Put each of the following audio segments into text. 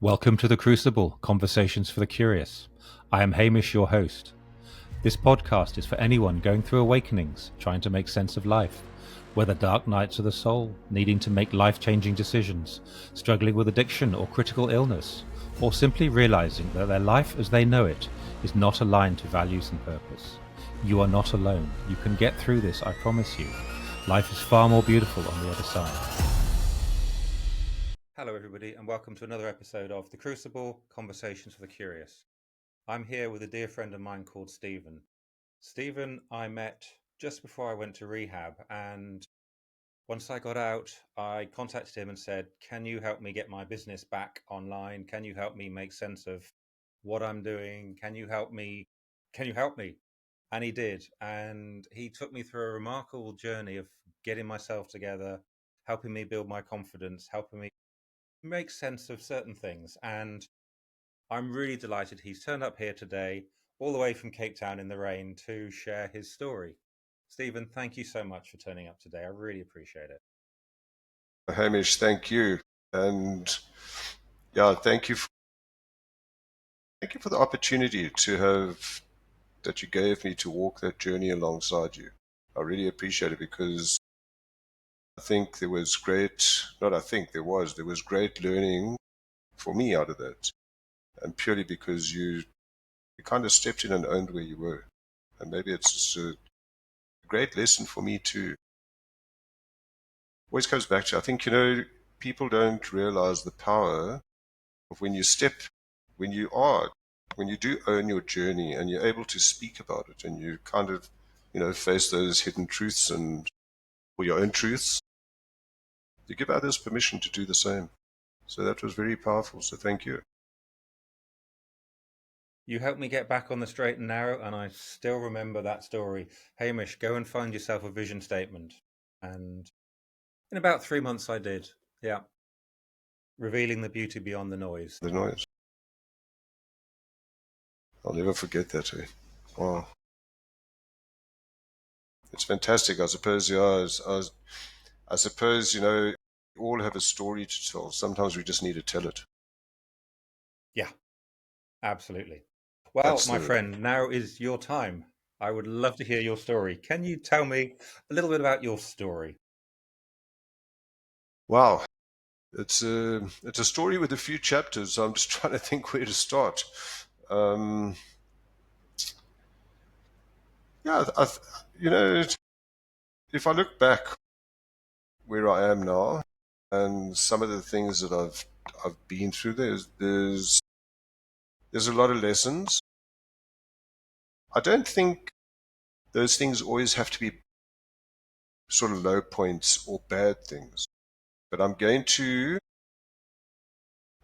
Welcome to The Crucible, Conversations for the Curious. I am Hamish, your host. This podcast is for anyone going through awakenings, trying to make sense of life, whether dark nights of the soul, needing to make life-changing decisions, struggling with addiction or critical illness, or simply realizing that their life as they know it is not aligned to values and purpose. You are not alone. You can get through this, I promise you. Life is far more beautiful on the other side. Hello, everybody, and welcome to another episode of The Crucible, Conversations for the Curious. I'm here with a dear friend of mine called Steven. Steven, I met just before I went to rehab, and once I got out, I contacted him and said, can you help me get my business back online? Can you help me make sense of what I'm doing? Can you help me? Can you help me? And he did. And he took me through a remarkable journey of getting myself together, helping me build my confidence, helping me make sense of certain things. And I'm really delighted he's turned up here today, all the way from Cape Town in the rain, to share his story. Steven, thank you so much for turning up today. I really appreciate it. Hamish, thank you. And yeah, thank you for the opportunity that you gave me to walk that journey alongside you. I really appreciate it because I think there was there was great learning for me out of that. And purely because you kind of stepped in and owned where you were. And maybe it's just a great lesson for me too. Always comes back to, I think, people don't realize the power of when you are, when you do own your journey and you're able to speak about it and you kind of, face those hidden truths or your own truths, you give others permission to do the same. So that was very powerful. So thank you. You helped me get back on the straight and narrow, and I still remember that story. Hamish, go and find yourself a vision statement. And in about 3 months, I did. Yeah. Revealing the beauty beyond the noise. The noise. I'll never forget that. Wow. It's fantastic. I suppose, I suppose, we all have a story to tell. Sometimes we just need to tell it. Yeah, absolutely. Well, That's my the, friend, now is your time. I would love to hear your story. Can you tell me a little bit about your story? wow. It's a story with a few chapters. So I'm just trying to think where to start. Um, yeah, if I look back where I am now and some of the things that I've been through, there's a lot of lessons. I don't think those things always have to be sort of low points or bad things, but I'm going to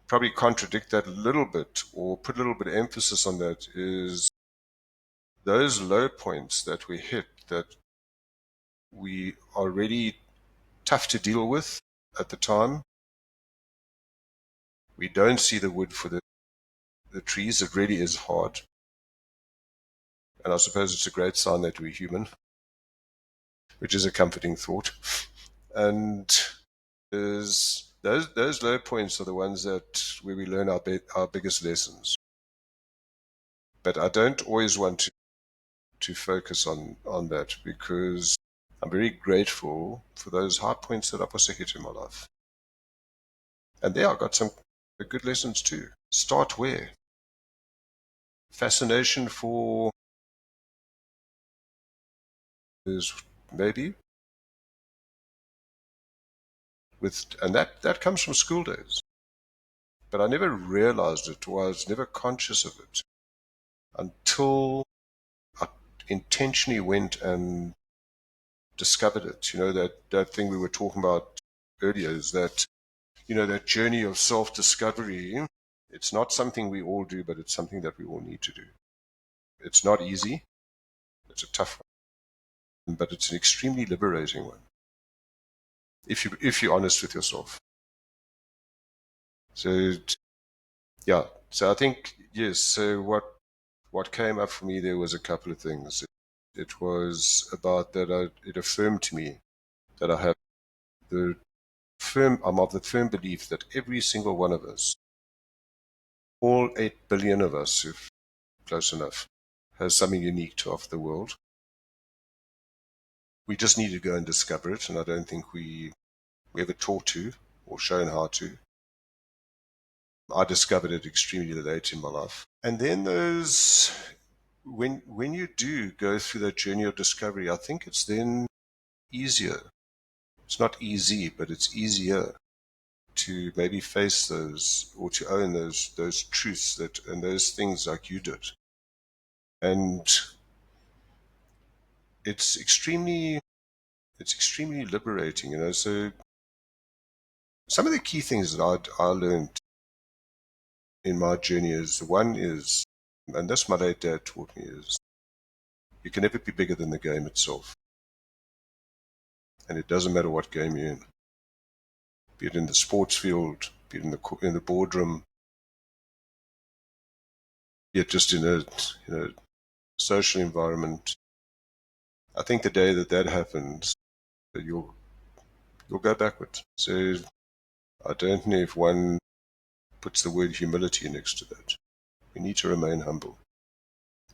probably contradict that a little bit or put a little bit of emphasis on that. Is those low points that we hit that we are really tough to deal with at the time. We don't see the wood for the trees. It really is hard. And I suppose it's a great sign that we're human, which is a comforting thought. And those low points are the ones that where we learn our biggest lessons. But I don't always want to focus on that because I'm very grateful for those high points that I've also hit in my life. And there I got some good lessons too. Start where? Fascination for is maybe and that comes from school days. But I never realized it or I was never conscious of it until I intentionally went and discovered it. That thing we were talking about earlier is that, that journey of self-discovery. It's not something we all do, but it's something that we all need to do. It's not easy. It's a tough one, but it's an extremely liberating one. If you're honest with yourself. So yeah. So I think yes. So what came up for me there was a couple of things. It was about that it affirmed to me that I have I'm of the firm belief that every single one of us all 8 billion of us, if close enough, has something unique to offer the world. We just need to go and discover it, and I don't think we ever taught to or shown how to. I discovered it extremely late in my life. And then when you do go through that journey of discovery, I think it's then easier. It's not easy, but it's easier to maybe face those or to own those truths and those things like you did. And it's extremely liberating, So some of the key things that I learned in my journey is, and this my late dad taught me, is you can never be bigger than the game itself. And it doesn't matter what game you're in, be it in the sports field, be it in the boardroom, be it just in a social environment. I think the day that happens, you'll go backwards. So I don't know if one puts the word humility next to that. We need to remain humble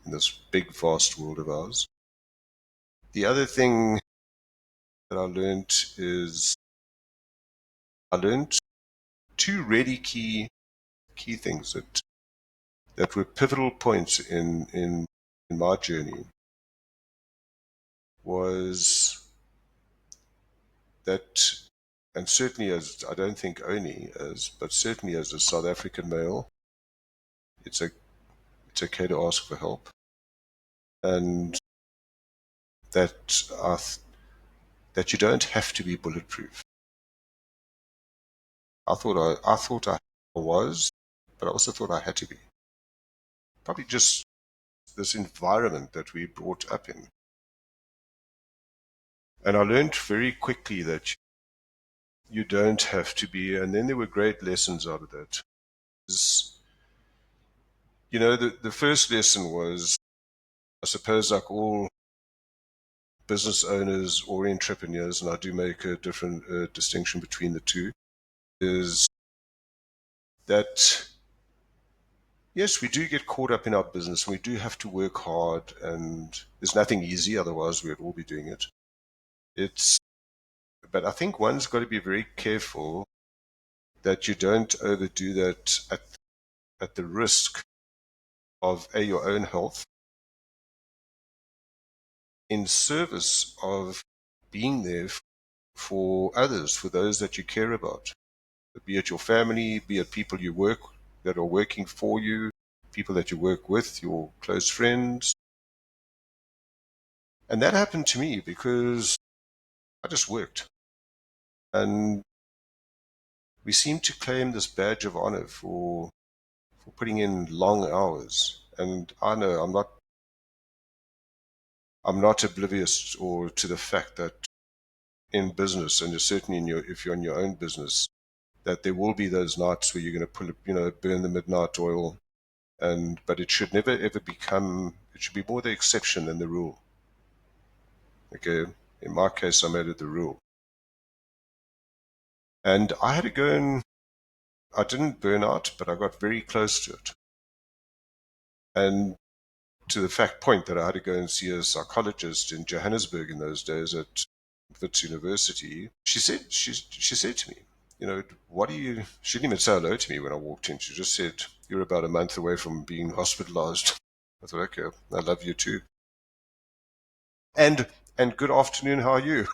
in this big, vast world of ours. The other thing that I learned is I learned two really key things that were pivotal points in my journey. Was that, and certainly as, I don't think only as, but certainly as a South African male, it's okay to ask for help. And that that you don't have to be bulletproof. I thought I was, but I also thought I had to be. Probably just this environment that we brought up in. And I learned very quickly that you don't have to be, and then there were great lessons out of that. The first lesson was, I suppose, like all business owners or entrepreneurs, and I do make a different distinction between the two, is that yes, we do get caught up in our business. We do have to work hard, and there's nothing easy, otherwise we'd all be doing it. But I think one's got to be very careful that you don't overdo that at the risk of your own health, in service of being there for others, for those that you care about, be it your family, be it people you work that are working for you, people that you work with, your close friends. And that happened to me because I just worked. And we seem to claim this badge of honor for putting in long hours. And I know I'm not oblivious or to the fact that in business, and certainly if you're in your own business, that there will be those nights where you're going to burn the midnight oil, but it should never ever become. It should be more the exception than the rule. Okay, in my case, I made it the rule, and I had to go and I didn't burn out, but I got very close to it, and to the fact point that I had to go and see a psychologist in Johannesburg in those days at Wits University. She said to me, what do you, she didn't even say hello to me when I walked in. She just said, you're about a month away from being hospitalised. I thought, okay, I love you too. And good afternoon, how are you?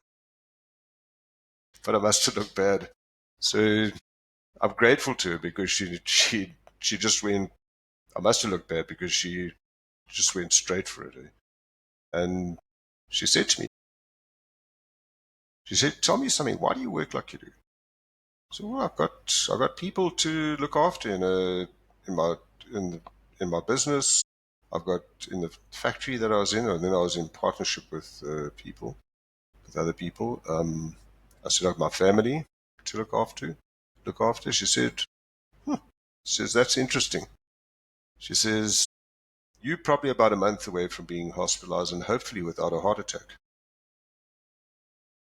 But I must have looked bad. So I'm grateful to her because she just went, I must have looked bad because she just went straight for it. And she said to me, tell me something, why do you work like you do? So well, I've got people to look after in my business. I've got in the factory that I was in, and then I was in partnership with other people. I said I have my family to look after. She said, that's interesting. She says, you're probably about a month away from being hospitalized and hopefully without a heart attack.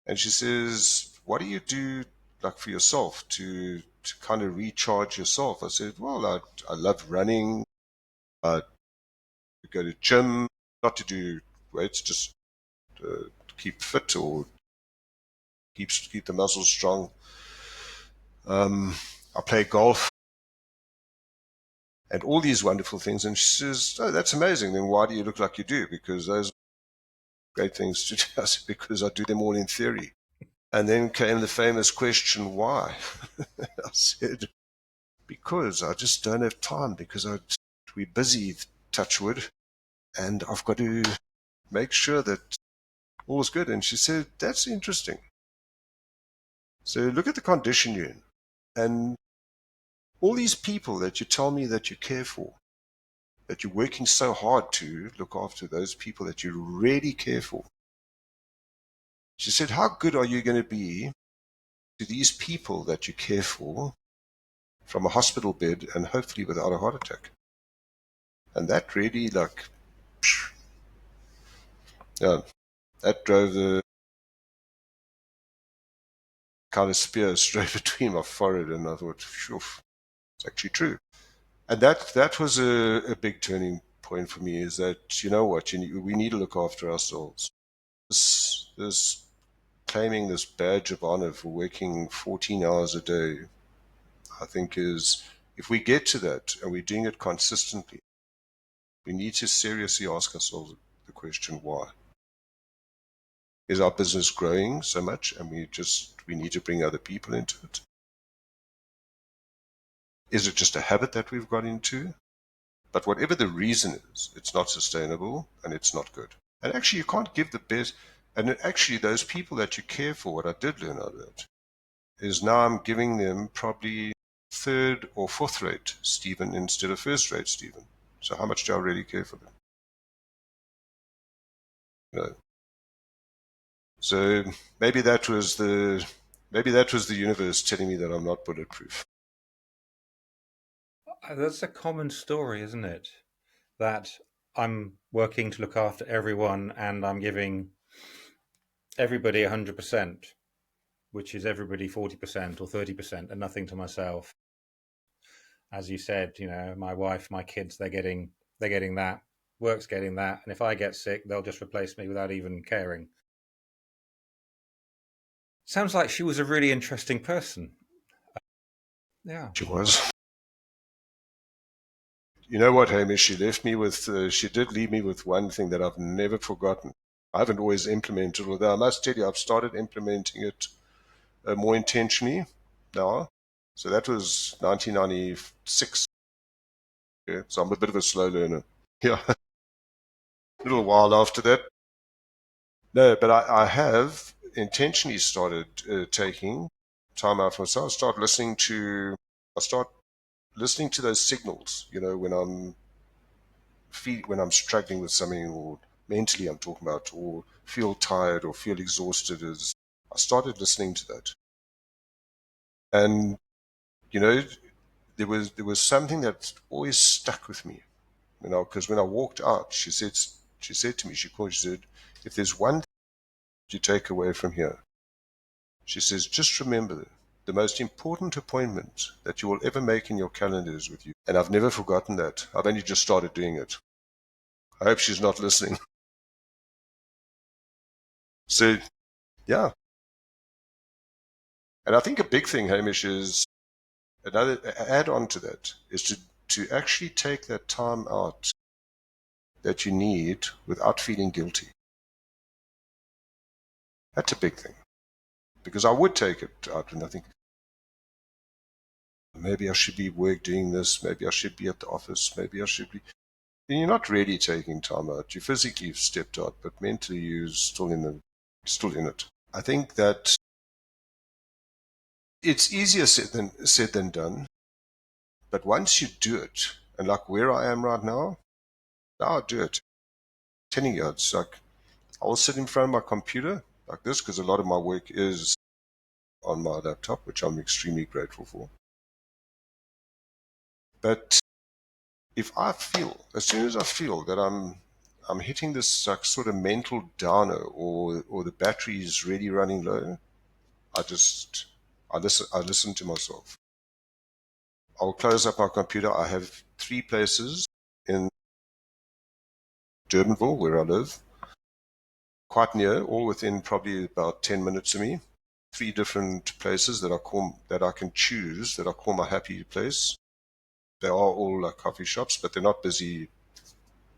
And she says, what do you do like for yourself to to kind of recharge yourself? I said, well, I love running. I go to gym, not to do weights, just to keep fit or keep the muscles strong. I play golf and all these wonderful things. And she says, oh, that's amazing. Then why do you look like you do? Because those are great things to do. I said, because I do them all in theory. And then came the famous question, why? I said, because I just don't have time, because we're busy, touch wood, and I've got to make sure that all's good. And she said, that's interesting. So look at the condition you're in. And all these people that you tell me that you care for, that you're working so hard to look after, those people that you really care for. She said, how good are you going to be to these people that you care for from a hospital bed and hopefully without a heart attack? And that really, yeah, that drove the kind of spear straight between my forehead, and I thought, phew, it's actually true. And that was a big turning point for me, is that, you know what, we need to look after ourselves. This claiming this badge of honor for working 14 hours a day, I think is, if we get to that and we're doing it consistently, we need to seriously ask ourselves the question, why? Is our business growing so much and we need to bring other people into it? Is it just a habit that we've got into? But whatever the reason is, it's not sustainable and it's not good. And actually, you can't give the best. And actually, those people that you care for, what I did learn out of that, is now I'm giving them probably third or fourth rate Stephen instead of first rate Stephen. So how much do I really care for them? You know? So maybe that was the universe telling me that I'm not bulletproof. That's a common story, isn't it? That I'm working to look after everyone and I'm giving everybody 100%, which is everybody 40% or 30% and nothing to myself. As you said, my wife, my kids, they're getting that, work's getting that, and if I get sick, they'll just replace me without even caring. Sounds like she was a really interesting person. Yeah. She was. You know what, Hamish? She did leave me with one thing that I've never forgotten. I haven't always implemented, although I must tell you, I've started implementing it more intentionally now. So that was 1996. Yeah, so I'm a bit of a slow learner. Yeah, a little while after that. No, but I have intentionally started taking time out for myself. I start listening to those signals, when I'm struggling with something, or mentally I'm talking about, or feel tired or feel exhausted, I started listening to that. And, there was something that always stuck with me, because when I walked out, she said to me, she said, if there's one thing you take away from here, she says, just remember the most important appointment that you will ever make in your calendar is with you. And I've never forgotten that. I've only just started doing it. I hope she's not listening. So, yeah. And I think a big thing, Hamish, is another add on to that is to actually take that time out that you need without feeling guilty. That's a big thing. Because I would take it out and I think, maybe I should be doing this, maybe I should be at the office, maybe I should be. And you're not really taking time out. You physically have stepped out, but mentally you're still in it. I think that it's easier said than done. But once you do it, and like where I am right now I'll do it. I'm telling you, it's like I will sit in front of my computer like this, because a lot of my work is on my laptop, which I'm extremely grateful for. But as soon as I feel that I'm hitting this like sort of mental downer, or the battery is really running low, I listen to myself. I'll close up my computer. I have 3 places in Durbanville, where I live, quite near, all within probably about 10 minutes of me. 3 different places that I can choose, that I call my happy place. They are all like coffee shops, but they're not busy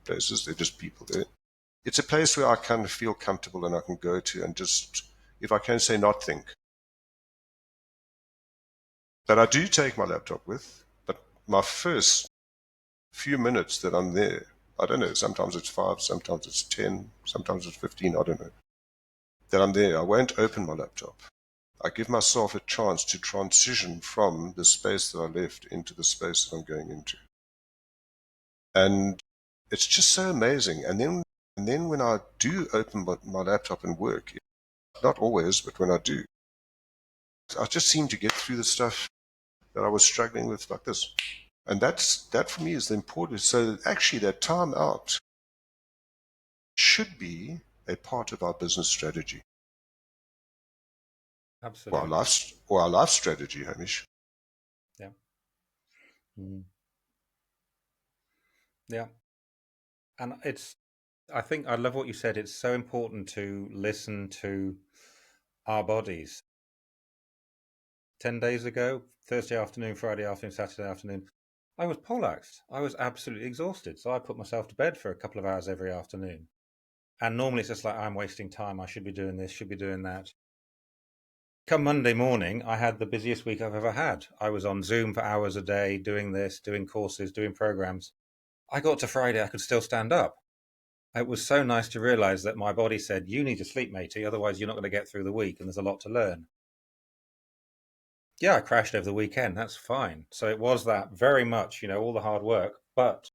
places. They're just people there. It's a place where I can feel comfortable and I can go to and just, if I can say, not think. But I do take my laptop with, but my first few minutes that I'm there, I don't know, sometimes it's 5, sometimes it's 10, sometimes it's 15, I don't know, that I'm there, I won't open my laptop. I give myself a chance to transition from the space that I left into the space that I'm going into. And it's just so amazing. And then when I do open my laptop and work, not always, but when I do, I just seem to get through the stuff that I was struggling with like this. And that for me is the important. So actually that time out should be a part of our business strategy. Absolutely. Or our life strategy, Hamish. Yeah. Mm. Yeah. And I think I love what you said. It's so important to listen to our bodies. 10 days ago, Thursday afternoon, Friday afternoon, Saturday afternoon, I was poleaxed. I was absolutely exhausted. So I put myself to bed for a couple of hours every afternoon. And normally it's just like, I'm wasting time. I should be doing this, should be doing that. Come Monday morning, I had the busiest week I've ever had. I was on Zoom for hours a day, doing this, doing courses, doing programs. I got to Friday, I could still stand up. It was so nice to realize that my body said, you need to sleep, matey, otherwise you're not going to get through the week and there's a lot to learn. Yeah, I crashed over the weekend. That's fine. So it was that very much, all the hard work, but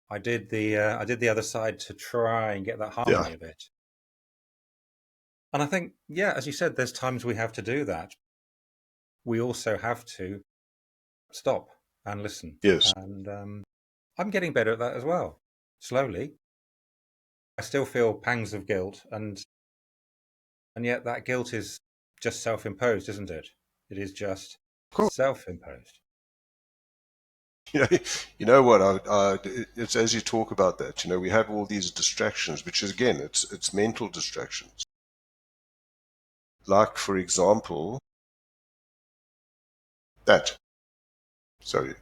I did the other side to try and get that harmony a bit. And I think, yeah, as you said, there's times we have to do that. We also have to stop and listen. Yes. And I'm getting better at that as well, slowly. I still feel pangs of guilt, and yet that guilt is just self-imposed, isn't it? It is just self-imposed. You know what? It's as you talk about that. We have all these distractions, which is again, it's mental distractions. Like, for example, that. Sorry,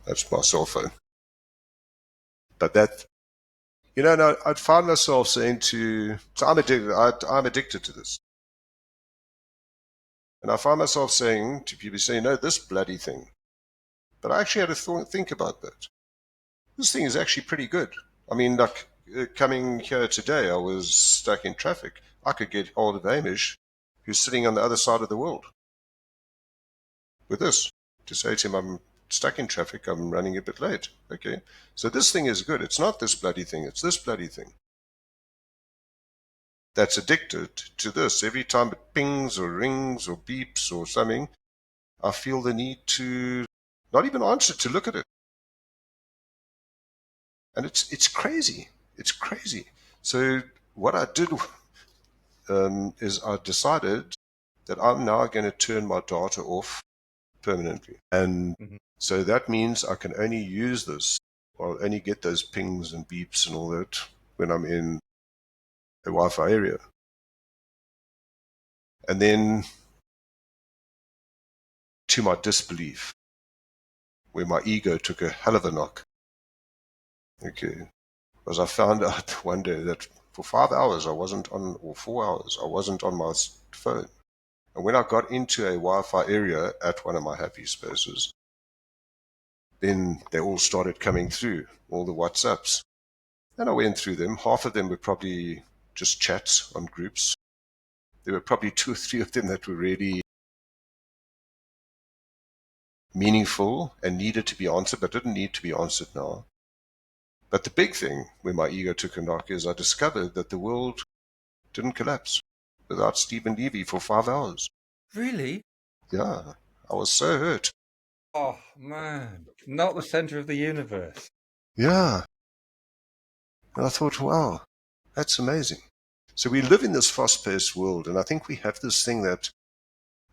that's my cell phone. But that, no, I'd find myself saying so I'm addicted. I'm addicted to this, and I find myself saying to people, saying, "No, this bloody thing." But I actually had to think about that. This thing is actually pretty good. I mean, like coming here today, I was stuck in traffic. I could get hold of Hamish, who's sitting on the other side of the world, with this to say to him, I'm stuck in traffic, I'm running a bit late. Okay, so this thing is good. It's not this bloody thing, it's this bloody thing that's addicted to this. Every time it pings or rings or beeps or something, I feel the need to not even answer, to look at it. And it's crazy. It's crazy. So what I did is I decided that I'm now going to turn my data off permanently. And so that means I can only use this, or I'll only get those pings and beeps and all that when I'm in a Wi-Fi area. And then, to my disbelief, where my ego took a hell of a knock, okay, because I found out one day that for 5 hours I wasn't on, or 4 hours, I wasn't on my phone. And when I got into a Wi-Fi area at one of my happy spaces, then they all started coming through, all the WhatsApps. And I went through them. Half of them were probably just chats on groups. There were probably 2 or 3 of them that were really meaningful and needed to be answered, but didn't need to be answered now. But the big thing, when my ego took a knock, is I discovered that the world didn't collapse without Stephen Levy for 5 hours. Really? Yeah, I was so hurt. Oh, man. Not the center of the universe. Yeah. And I thought, wow, that's amazing. So we live in this fast-paced world, and I think we have this thing that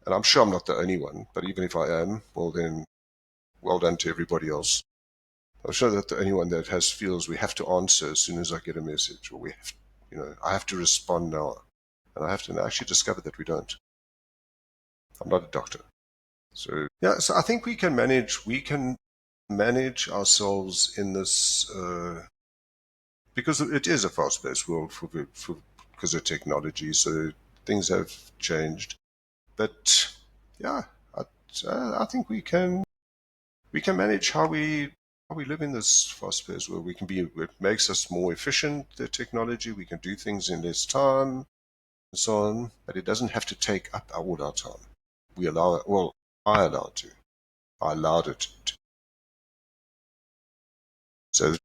And I'm sure I'm not the only one, but even if I am, well then, well done to everybody else. I'm sure that the only one that feels we have to answer as soon as I get a message, or I have to respond now. And I have to actually discover that we don't. I'm not a doctor. So yeah, so I think we can manage ourselves in this, because it is a fast-paced world because of technology. So things have changed, but yeah, I think we can manage how we live in this fast-paced world. It makes us more efficient. The technology, we can do things in less time and so on, but it doesn't have to take up all our time. We allow it. Well, I allowed to. I allowed it to. So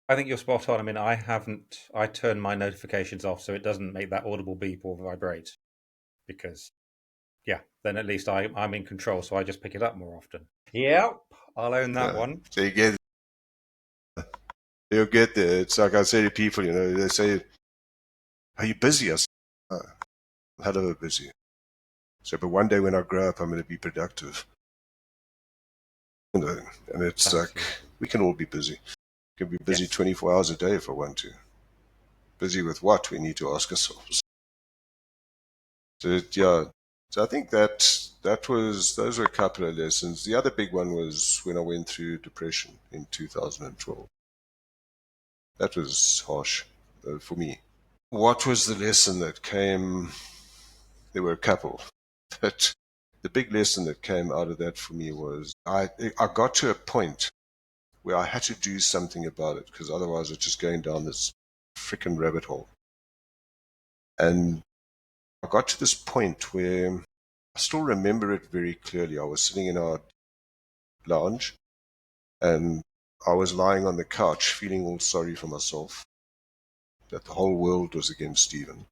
I think you're spot on. I mean, I turned my notifications off so it doesn't make that audible beep or vibrate because, yeah, then at least I'm in control, so I just pick it up more often. Yep, I'll own that yeah, one. so you'll get there. It's like I say to people, they say, "Are you busy?" I say, "Oh, I'm hell of a busy." So, but one day when I grow up, I'm going to be productive. And it's like Absolutely. we can all be busy. We can be busy Yes. 24 hours a day if I want to. Busy with what? We need to ask ourselves. So yeah. So I think those were a couple of lessons. The other big one was when I went through depression in 2012. That was harsh for me. What was the lesson that came? There were a couple, but the big lesson that came out of that for me was I got to a point where I had to do something about it because otherwise I was just going down this freaking rabbit hole. And I got to this point where I still remember it very clearly. I was sitting in our lounge and I was lying on the couch feeling all sorry for myself, that the whole world was against Steven.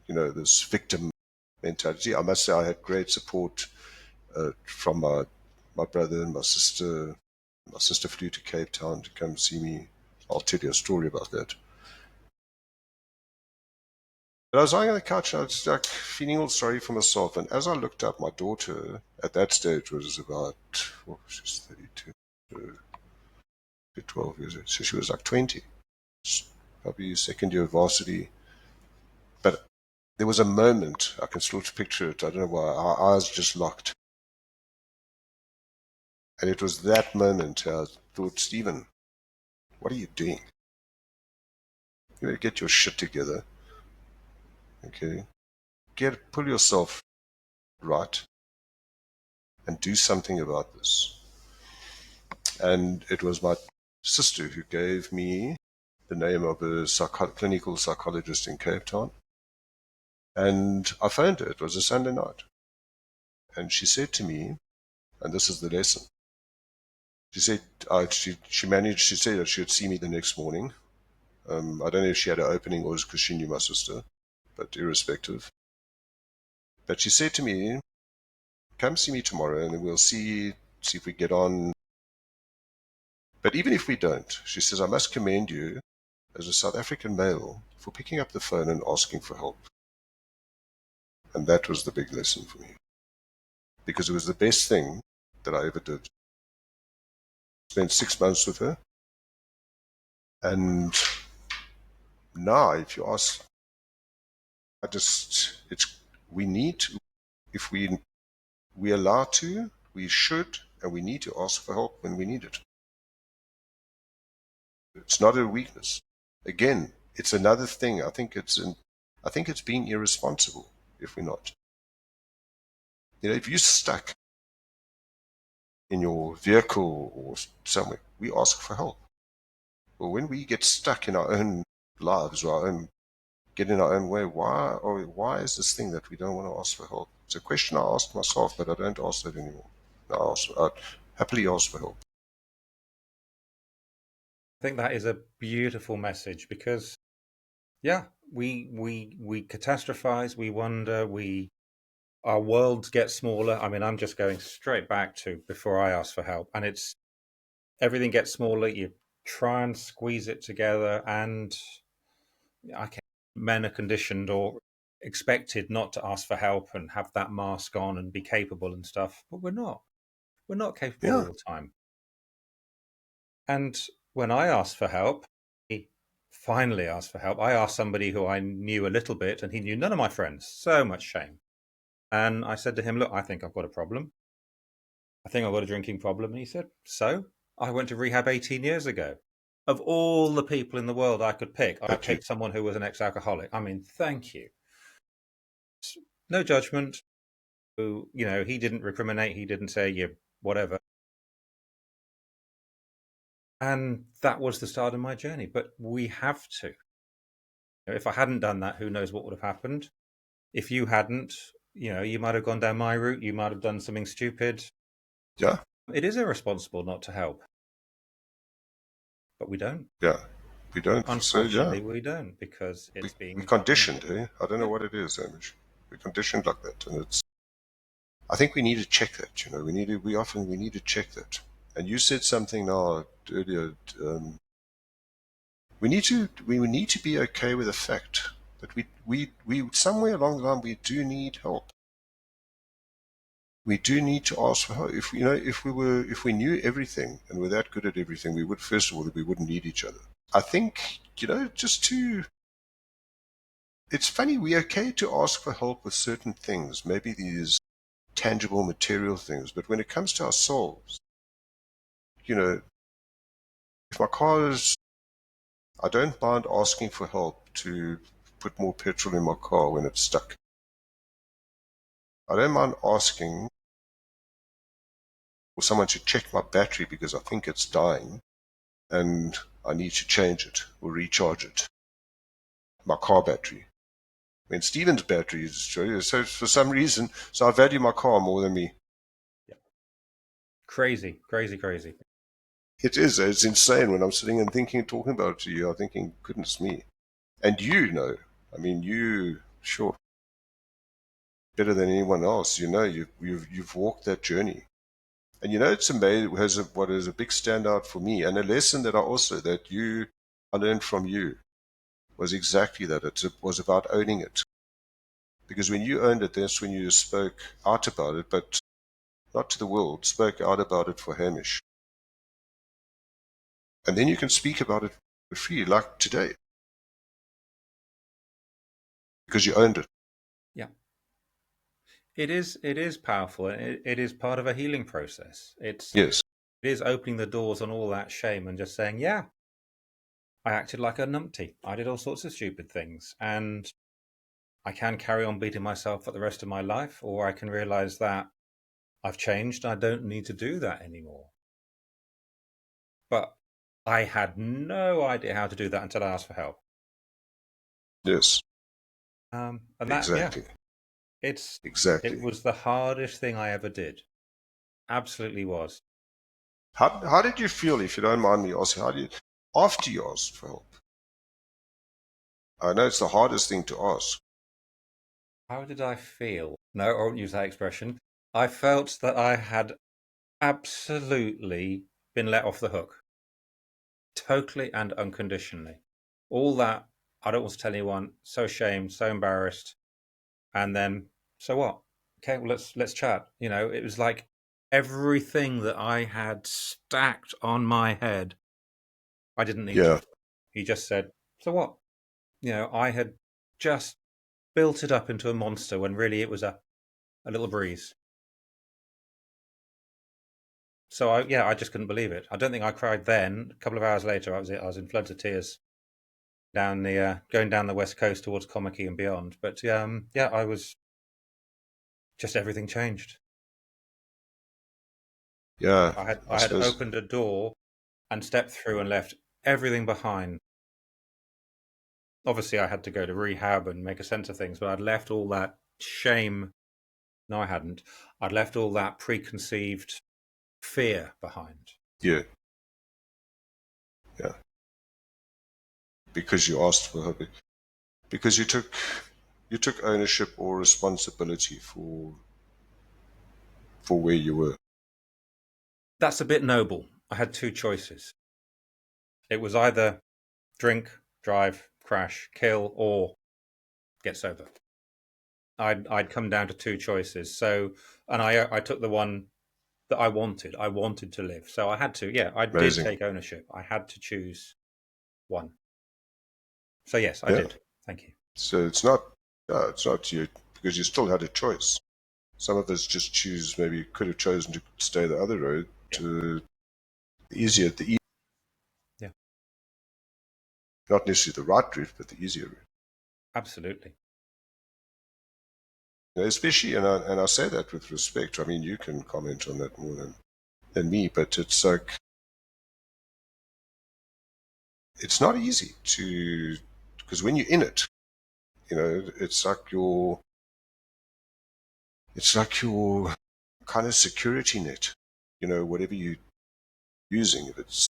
This victim mentality. I must say I had great support from my brother and my sister. My sister flew to Cape Town to come see me. I'll tell you a story about that. But I was lying on the couch and I was like feeling all sorry for myself. And as I looked up, my daughter at that stage was about, she's 32, so 12 years old. So she was like 20, probably second year varsity. But there was a moment, I can still picture it. I don't know why, our eyes just locked. And it was that moment I thought, Steven, what are you doing? You better get your shit together. Okay. Pull yourself right and do something about this. And it was my sister who gave me the name of a clinical psychologist in Cape Town. And I phoned her. It was a Sunday night. And she said to me, and this is the lesson. She said she said that she would see me the next morning. I don't know if she had an opening or it was because she knew my sister, but irrespective. But she said to me, come see me tomorrow and we'll see if we get on. But even if we don't, she says, I must commend you as a South African male for picking up the phone and asking for help. And that was the big lesson for me. Because it was the best thing that I ever did. Spent 6 months with her. And now, if you ask, we need to, if we allowed to, we should, and we need to ask for help when we need it. It's not a weakness. Again, it's another thing. I think it's being irresponsible if we're not. If you're stuck in your vehicle or somewhere, we ask for help. But when we get stuck in our own lives or get in our own way, why is this thing that we don't want to ask for help? It's a question I asked myself, but I don't ask that anymore. I happily ask for help. I think that is a beautiful message because, yeah, we catastrophize, we wonder, our worlds get smaller. I mean, I'm just going straight back to before I asked for help, and it's everything gets smaller. You try and squeeze it together, and I can men are conditioned, or expected not to ask for help and have that mask on and be capable and stuff, but we're not. We're not capable Yeah. all the time. And when I asked for help, he finally asked for help. I asked somebody who I knew a little bit, and he knew none of my friends. So much shame. And I said to him, look, I think I've got a problem. I think I've got a drinking problem. And he said, so? I went to rehab 18 years ago. Of all the people in the world I could pick, I picked someone who was an ex-alcoholic. I mean, thank you. No judgment. Who, he didn't recriminate. He didn't say, you whatever. And that was the start of my journey. But we have to. If I hadn't done that, who knows what would have happened? If you hadn't, you might have gone down my route. You might have done something stupid. Yeah. It is irresponsible not to help. But we don't. Yeah. We don't. Unfortunately, we don't, because it's we're conditioned. I don't know what it is, Hamish. We're conditioned like that, and I think we need to check that. We need to check that. And you said something now earlier. We need to be okay with the fact that we somewhere along the line we do need help. We do need to ask for help. If we knew everything and were that good at everything, we would, first of all, we wouldn't need each other. I think, it's funny, we're okay to ask for help with certain things, maybe these tangible material things, but when it comes to ourselves, if my car is, I don't mind asking for help to put more petrol in my car when it's stuck. I don't mind asking for someone to check my battery because I think it's dying and I need to change it or recharge it. My car battery. When Steven's battery is, so for some reason, so I value my car more than me. Yeah. Crazy. It is. It's insane when I'm sitting and talking about it to you. I'm thinking, goodness me. And sure, better than anyone else. You've walked that journey. And it's amazing. What is a big standout for me, and a lesson that I learned from you, was exactly that. It was about owning it. Because when you owned it, that's when you spoke out about it, but not to the world, spoke out about it for Hamish. And then you can speak about it free, like today. Because you owned it. Yeah. It is powerful. It is part of a healing process. Yes. It is opening the doors on all that shame and just saying, yeah, I acted like a numpty. I did all sorts of stupid things. And I can carry on beating myself for the rest of my life, or I can realize that I've changed. I don't need to do that anymore. But I had no idea how to do that until I asked for help. Yes. And exactly. It was the hardest thing I ever did. Absolutely was. How did you feel, if you don't mind me asking, after you asked for help? I know it's the hardest thing to ask. How did I feel? No, I won't use that expression. I felt that I had absolutely been let off the hook. Totally and unconditionally. All that, I don't want to tell anyone, so ashamed, so embarrassed. And then, so what? Okay, well, let's chat. It was like everything that I had stacked on my head, I didn't need to. He just said, so what? I had just built it up into a monster when really it was a little breeze. So I just couldn't believe it. I don't think I cried then. A couple of hours later, I was in floods of tears going down the west coast towards Komaki and beyond. But I was just, everything changed. Yeah, I had opened a door and stepped through and left everything behind. Obviously, I had to go to rehab and make a sense of things, but I'd left all that shame. No, I hadn't. I'd left all that preconceived fear behind. Yeah. Because you asked for help. Because you took ownership or responsibility for where you were. That's a bit noble. I had two choices. It was either drink, drive, crash, kill, or get sober. I'd come down to two choices. So, and I took the one that I wanted. I wanted to live. So I had to, yeah, I did Amazing. take ownership. I had to choose one. So yes, I Yeah. did. Thank you. So it's not you, because you still had a choice. Some of us just choose, maybe could have chosen to stay the other road, Yeah. to the Yeah. not necessarily the right route, but the easier route. Absolutely. Especially, and I say that with respect. I mean, you can comment on that more than me, but it's like, it's not easy to, because when you're in it, it's like your kind of security net. Whatever you're using, if it's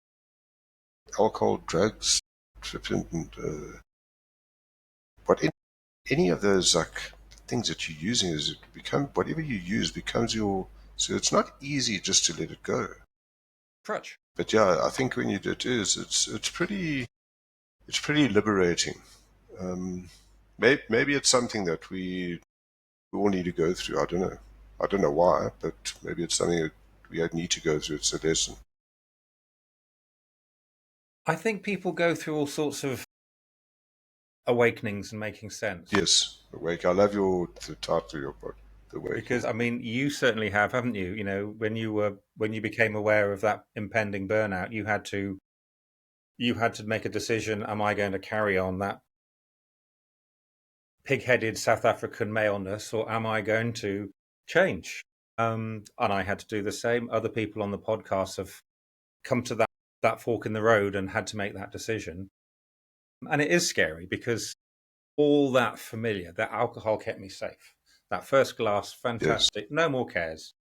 alcohol, drugs, tripping, what any of those like things that you're using, is it become, whatever you use becomes your. So it's not easy just to let it go. Crutch. But yeah, I think when you do it, it's pretty liberating. Um, maybe it's something that we all need to go through. I don't know. I don't know why, but maybe it's something that we need to go through. It's a lesson. I think people go through all sorts of awakenings and making sense. Yes, awake. I love the title of your book, The Because Awakening. I mean, you certainly have, haven't you? You know, when you became aware of that impending burnout, you had to make a decision. Am I going to carry on that pig-headed South African maleness, or am I going to change? And I had to do the same. Other people on the podcast have come to that fork in the road and had to make that decision. And it is scary because all that familiar, that alcohol kept me safe. That first glass, Yes, fantastic. No more cares,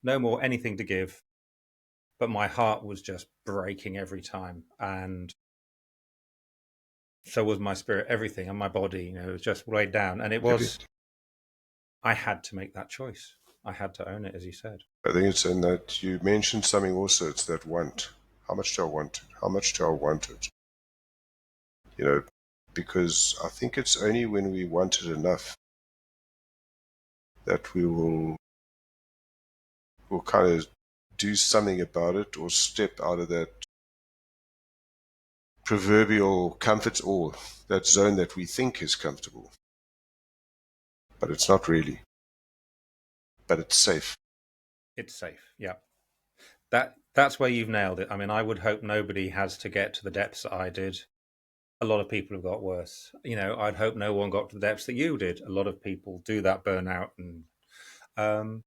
no more anything to give. But my heart was just breaking every time. And so was my spirit, everything, and my body, it was just weighed down. And every. I had to make that choice. I had to own it, as you said. I think it's in that you mentioned something also. It's that want. How much do I want it? How much do I want it? You know, because I think it's only when we want it enough that will kind of do something about it, or step out of that proverbial comfort, or that zone that we think is comfortable, but it's not really. But it's safe. It's safe. Yeah. That's where you've nailed it. I mean, I would hope nobody has to get to the depths that I did. A lot of people have got worse. I'd hope no one got to the depths that you did. A lot of people do that burnout, and um,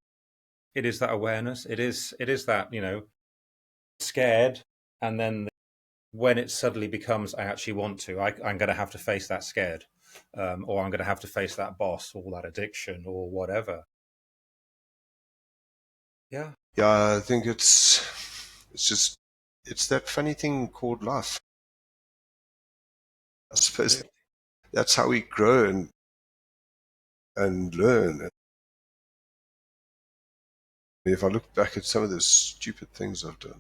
it is that awareness. It is that scared, and then when it suddenly becomes, I actually want to. I'm going to have to face that scared, or I'm going to have to face that boss, or that addiction, or whatever. Yeah, Yeah, I think just it's that funny thing called life. I suppose absolutely. that's how we grow and learn. If I look back at some of the stupid things I've done,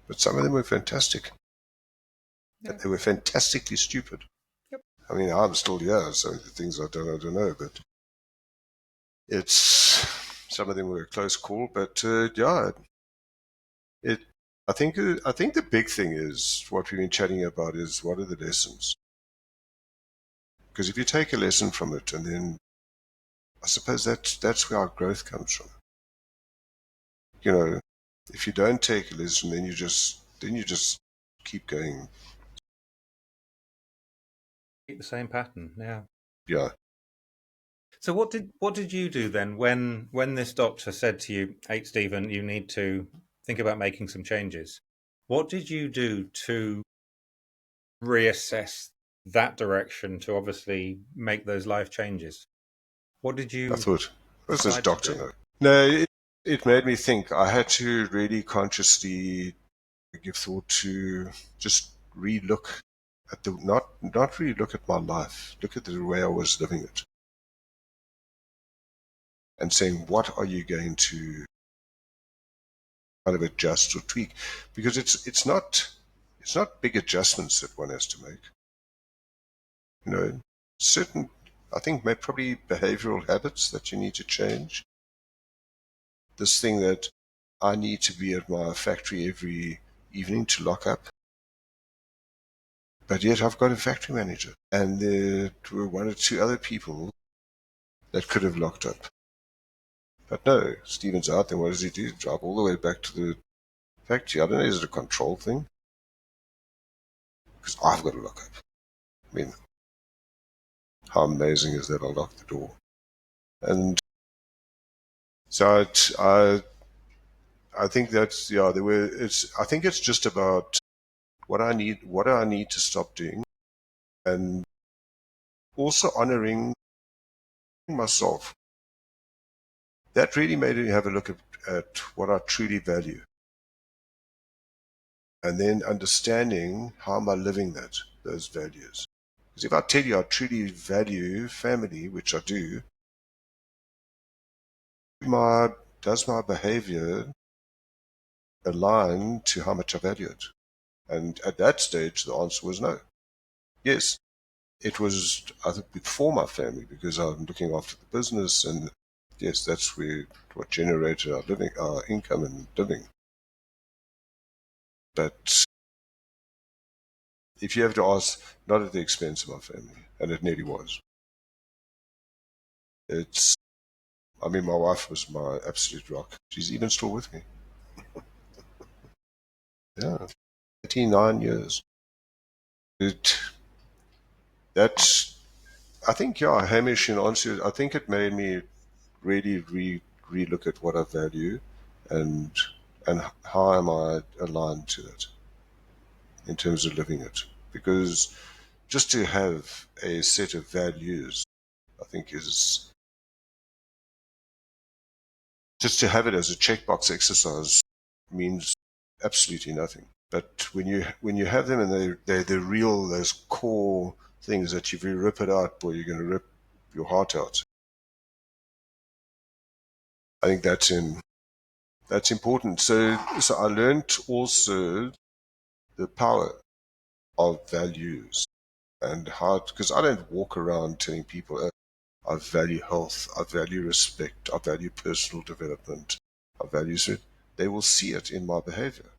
but some of them were fantastic. Yeah. They were fantastically stupid. Yep. I mean, I'm still here, so the things I've done, I don't know, but it's some of them were a close call. But yeah, it. I think the big thing is what we've been chatting about is, what are the lessons? Because if you take a lesson from it, and then I suppose that's where our growth comes from. You know, if you don't take a lesson, then you just keep going. Keep the same pattern. Yeah. Yeah, So what did you do then when this doctor said to you, "Hey, Stephen, you need to think about making some changes"? What did you do to reassess that direction to obviously make those life changes? What did I you thought, what's this decide to doctor do? know? No, it made me think. I had to really consciously give thought to just re-look at the not really look at my life, look at the way I was living it, and saying, what are you going to kind of adjust or tweak? Because it's not big adjustments that one has to make. You know, certain. I think probably behavioral habits that you need to change. This thing that I need to be at my factory every evening to lock up, but yet I've got a factory manager, and there were one or two other people that could have locked up. But no, Steven's out there. What does he do? Drive all the way back to the factory. I don't know, is it a control thing? Because I've got to lock up. I mean, how amazing is that? I'll lock the door. And so I think that's, yeah, I think it's just about what do I need to stop doing, and also honoring myself. That really made me have a look at what I truly value, and then understanding how am I living those values. Because if I tell you I truly value family, which I do, does my behavior align to how much I value it? And at that stage, the answer was no. Yes, it was, I think, before my family, because I'm looking after the business, and yes, that's what generated our income and living. But if you have to ask, not at the expense of my family, and it nearly was. I mean, my wife was my absolute rock. She's even still with me. Yeah, 39 years. That's, I think, yeah, Hamish, in answer, I think it made me really re-look at what I value, and how am I aligned to it in terms of living it. Because just to have a set of values, I think, is just to have it as a checkbox exercise means absolutely nothing. But when you have them, and they're the real, those core things that if you rip it out, boy, you're going to rip your heart out. I think that's important. So I learned also the power of values, and how, because I don't walk around telling people, I value health, I value respect, I value personal development, I value it. They will see it in my behavior.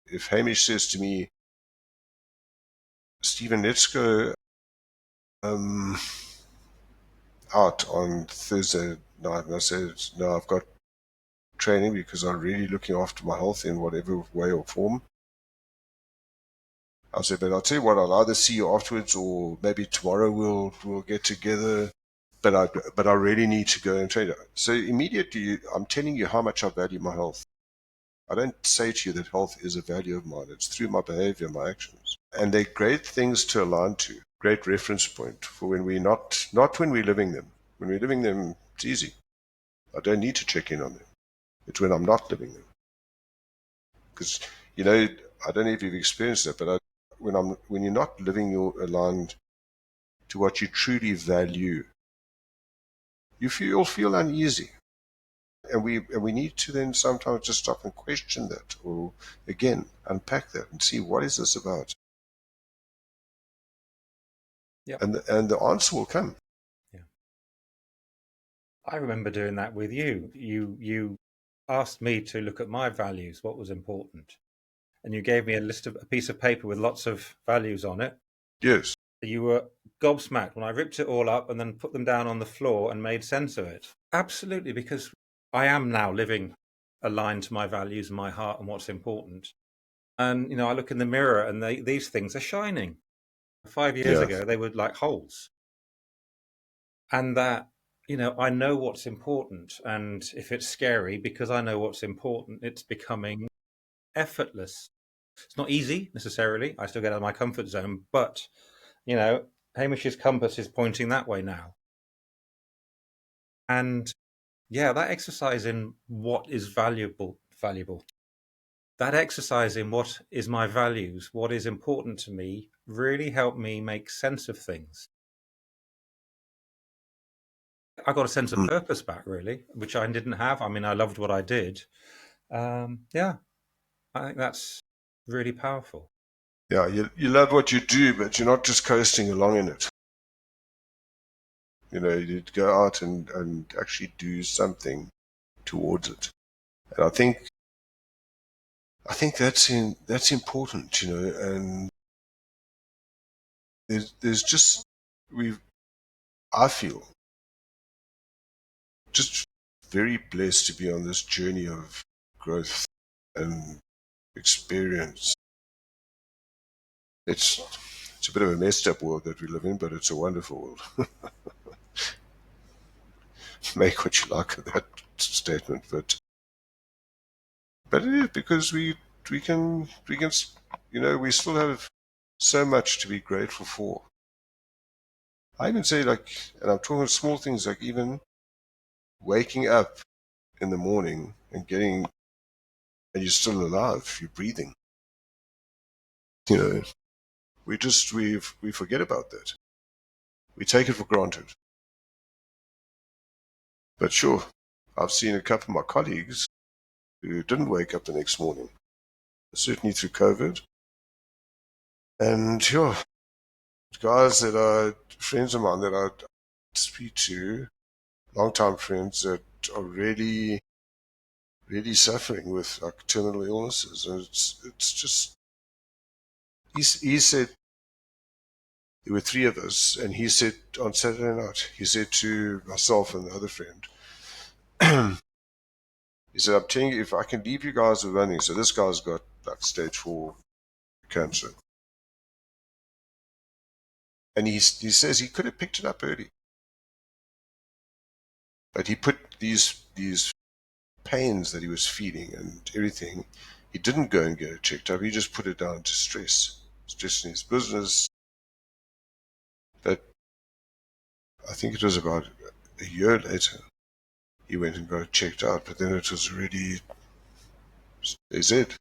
If Hamish says to me, Steven, let's go out on Thursday night, and I said, no, I've got training because I'm really looking after my health in whatever way or form. I said, but I'll tell you what, I'll either see you afterwards, or maybe tomorrow we'll get together. But I really need to go and train. So immediately, I'm telling you how much I value my health. I don't say to you that health is a value of mine. It's through my behavior, my actions. And they're great things to align to, great reference point for when we're not when we're living them. When we're living them, it's easy. I don't need to check in on them. It's when I'm not living them. Because, I don't know if you've experienced that, but when you're not living your aligned to what you truly value, you'll feel uneasy. And we need to then sometimes just stop and question that, or again unpack that and see, what is this about? Yep. And the answer will come. Yeah. I remember doing that with you. You asked me to look at my values, what was important, and you gave me a piece of paper with lots of values on it. Yes. You were gobsmacked when I ripped it all up and then put them down on the floor and made sense of it. Absolutely, because I am now living aligned to my values and my heart and what's important. And, I look in the mirror and these things are shining. 5 years Yeah. ago, they were like holes. And that, I know what's important. And if it's scary, because I know what's important, it's becoming effortless. It's not easy necessarily. I still get out of my comfort zone, but Hamish's compass is pointing that way now. And yeah, that exercise in what is valuable. That exercise in what is my values, what is important to me, really helped me make sense of things. I got a sense of purpose back, really, which I didn't have. I mean, I loved what I did. Yeah, I think that's really powerful. Yeah, you love what you do, but you're not just coasting along in it. You'd go out and actually do something towards it. And I think that's important, and there's just I feel just very blessed to be on this journey of growth and experience. It's a bit of a messed up world that we live in, but it's a wonderful world. Make what you like of that statement, but it is because we can we still have so much to be grateful for. I even say, and I'm talking small things like even waking up in the morning and you're still alive, you're breathing. We forget about that. We take it for granted. But sure, I've seen a couple of my colleagues who didn't wake up the next morning, certainly through COVID. And sure, guys that are friends of mine that I speak to, long-time friends that are really, really suffering with terminal illnesses. And it's just, he said, there were three of us, and he said on Saturday night, he said to myself and the other friend, he said, I'm telling you, if I can leave you guys with one thing, so this guy's got stage 4 cancer. And he says he could have picked it up early. But he put these pains that he was feeling and everything, he didn't go and get it checked up. He just put it down to stress in his business. But I think it was about a year later, he went and got it checked out. But then it was already, they said,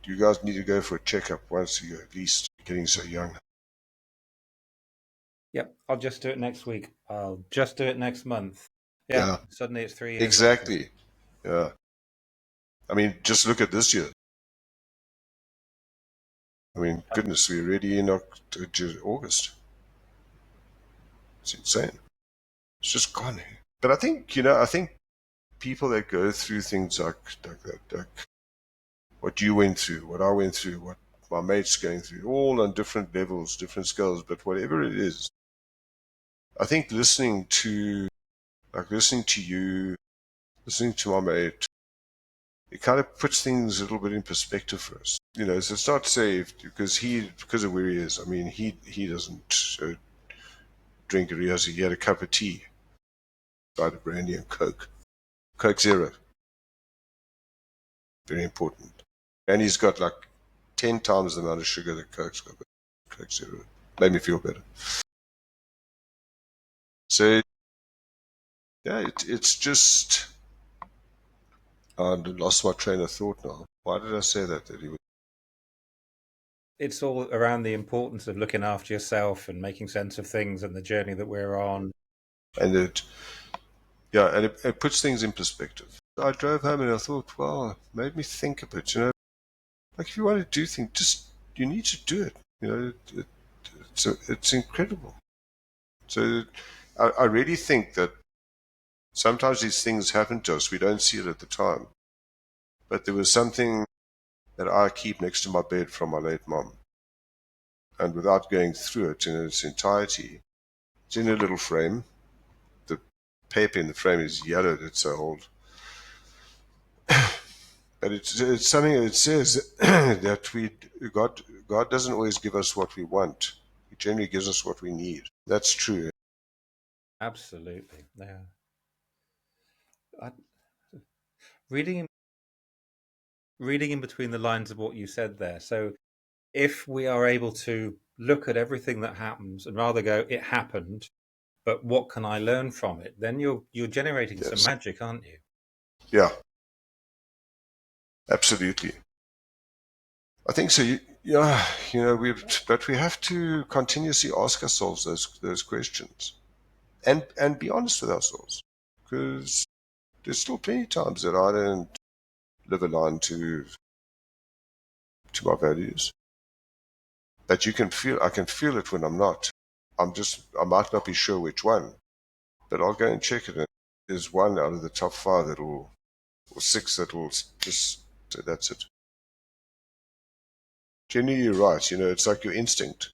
you guys need to go for a checkup once a year at least, getting so young. Yep, I'll just do it next week. I'll just do it next month. Yeah. Suddenly it's 3 years exactly. later. Yeah. I mean, just look at this year. I mean, goodness, we're already in August. It's insane. It's just gone. But I think people that go through things like that, like what you went through, what I went through, what my mate's going through, all on different levels, different scales, but whatever it is, I think listening to you, listening to my mate, it kind of puts things a little bit in perspective for us. So it's not safe because of where he is. I mean, he doesn't drink it. He had a cup of tea, side of brandy and Coke Zero, very important. And he's got 10 times the amount of sugar that Coke's got. Coke Zero made me feel better. So yeah, it's just I lost my train of thought now. Why did I say that? It's all around the importance of looking after yourself and making sense of things and the journey that we're on. And it puts things in perspective. I drove home and I thought, wow, it made me think a bit. If you want to do things, you need to do it. It's incredible. So I really think that sometimes these things happen to us. We don't see it at the time. But there was something that I keep next to my bed from my late mom. And without going through it in its entirety, it's in a little frame. The paper in the frame is yellowed, it's so old. But it's something that says that God doesn't always give us what we want. He generally gives us what we need. That's true. Absolutely. Yeah. Reading in between the lines of what you said there. So if we are able to look at everything that happens and rather go, it happened, but what can I learn from it? Then you're generating some magic, aren't you? Yeah, absolutely. I think so. But we have to continuously ask ourselves those questions, and be honest with ourselves, because there's still plenty of times that I don't live aligned to my values. But I can feel it when I'm not. I might not be sure which one, But I'll go and check it. And there's one out of the top 5 or 6 that will just say that's it. Generally, you're right. It's like your instinct.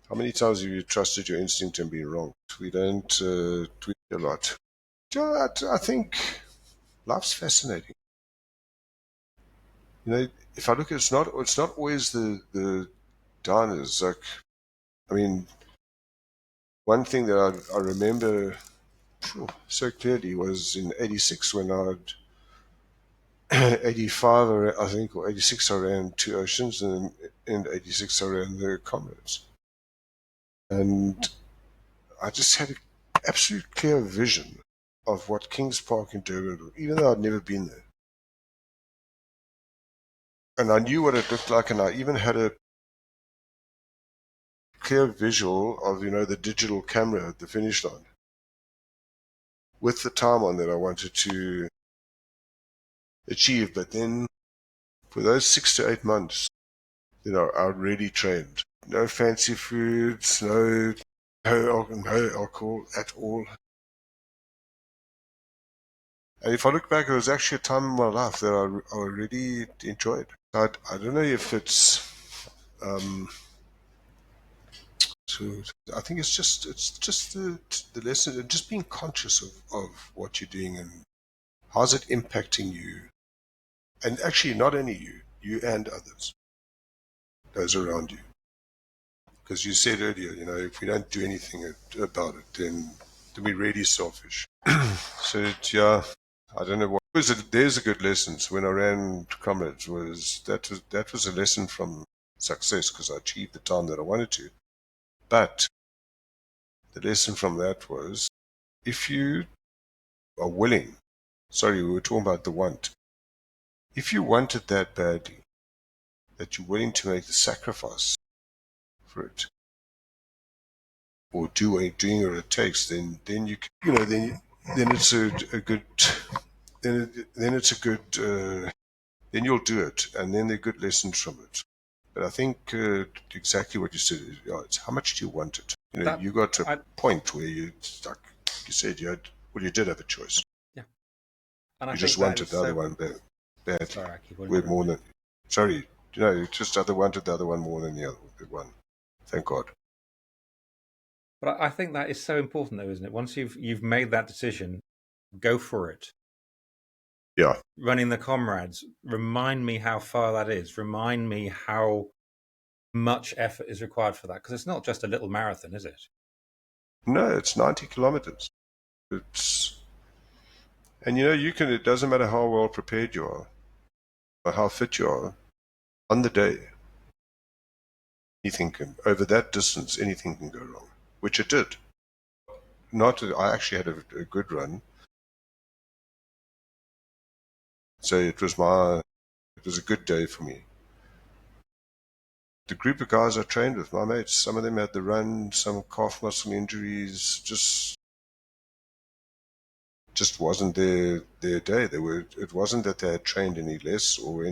How many times have you trusted your instinct and been wrong? We don't tweet a lot. Yeah, I think life's fascinating. If I look at it's not always the diners. Like, I mean, one thing that I remember so clearly was in '86 when I'd 85, I think, or '86 I ran Two Oceans, and in '86 I ran the Comrades, and I just had an absolute clear vision of what Kings Park in Durban, even though I'd never been there. And I knew what it looked like, and I even had a clear visual of, the digital camera at the finish line with the time on that I wanted to achieve. But then for those 6 to 8 months, I really trained. No fancy foods, no alcohol at all. And if I look back, it was actually a time in my life that I really enjoyed. I don't know if it's so I think it's just the lesson, and just being conscious of what you're doing and how's it impacting you, and actually not only you and others, those around you. Because you said earlier, if we don't do anything about it, then we're really selfish. So yeah, I don't know what was it. There's a good lesson. So when I ran Comrades, that was a lesson from success, because I achieved the time that I wanted to. But the lesson from that was, if you are willing, sorry, we were talking about the want. If you want it that badly, that you're willing to make the sacrifice for it, or doing what it takes, then you then it's a good then it's a good then you'll do it, and then there are good lessons from it. But I think exactly what you said is, it's how much do you want it? You got to a point where you, like you said, you did have a choice. Yeah, and I You think just wanted the other one badly. Sorry, I keep With more than sorry, you just wanted the other one more than the other one. Thank God. But I think that is so important, though, isn't it? Once you've made that decision, go for it. Yeah. Running the Comrades, remind me how far that is. Remind me how much effort is required for that, because it's not just a little marathon, is it? No, it's 90 kilometers. And it doesn't matter how well prepared you are or how fit you are, on the day, over that distance, anything can go wrong, which it did. I actually had a good run. So it was a good day for me. The group of guys I trained with, my mates, some of them had the run, some calf muscle injuries, just wasn't their day. It wasn't that they had trained any less or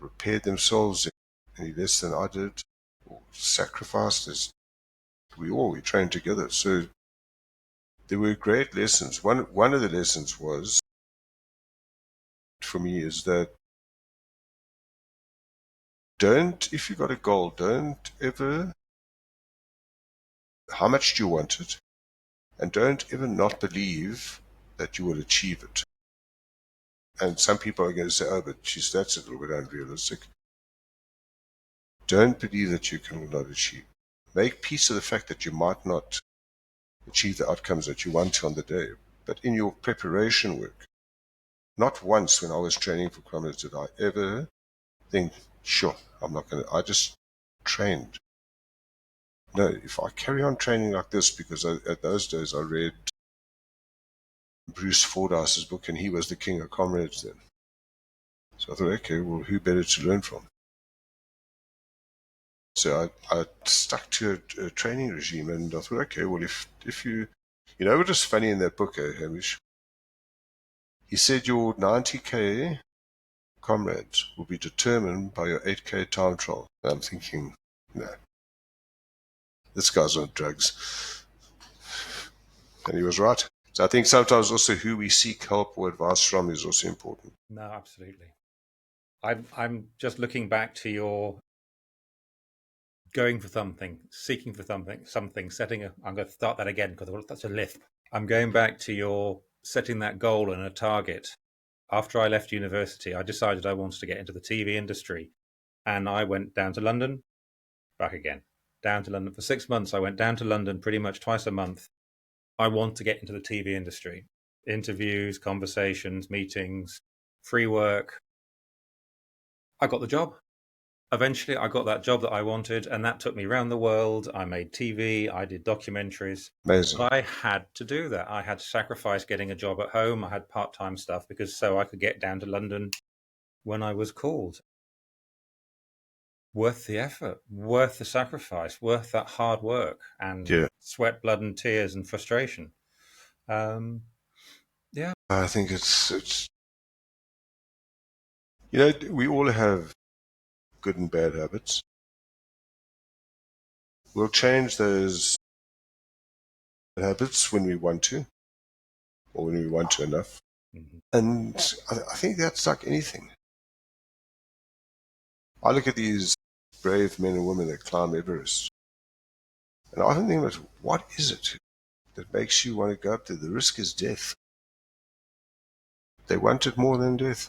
prepared themselves any less than I did, or sacrificed. We trained together. So there were great lessons. One of the lessons was, for me, is that if you got a goal, don't ever, how much do you want it? And don't ever not believe that you will achieve it. And some people are going to say, oh, but geez, that's a little bit unrealistic. Don't believe that you cannot achieve. Make peace of the fact that you might not achieve the outcomes that you want to on the day. But in your preparation work, not once when I was training for Comrades did I ever think, sure, I just trained. No, if I carry on training like this, because at those days I read Bruce Fordyce's book, and he was the king of Comrades then. So I thought, okay, well, who better to learn from? So I stuck to a training regime, and I thought, okay, well, if you what was funny in that book, Hamish? He said your 90K Comrades will be determined by your 8K time trial. And I'm thinking, no, this guy's on drugs. And he was right. So I think sometimes also who we seek help or advice from is also important. No, absolutely. I'm just looking back to your going for something, seeking for something, setting a. I'm going to start that again because that's a lisp. I'm going back to your setting that goal and a target. After I left university, I decided I wanted to get into the TV industry, and I went down to London, back again, down to London for 6 months. I went down to London pretty much twice a month. I want to get into the TV industry, interviews, conversations, meetings, free work. I got the job. Eventually, I got that job that I wanted, and that took me around the world. I made TV, I did documentaries. Amazing. But I had to do that. I had to sacrifice getting a job at home. I had part-time stuff because so I could get down to London when I was called. Worth the effort, worth the sacrifice, worth that hard work and sweat, blood, and tears and frustration. Yeah, I think it's we all have good and bad habits. We'll change those habits when we want to, or when we want to enough. mm-hmm. And I think that's like anything. I look at these brave men and women that climb Everest, and I often think about what is it that makes you want to go up there? The risk is death. They want it more than death.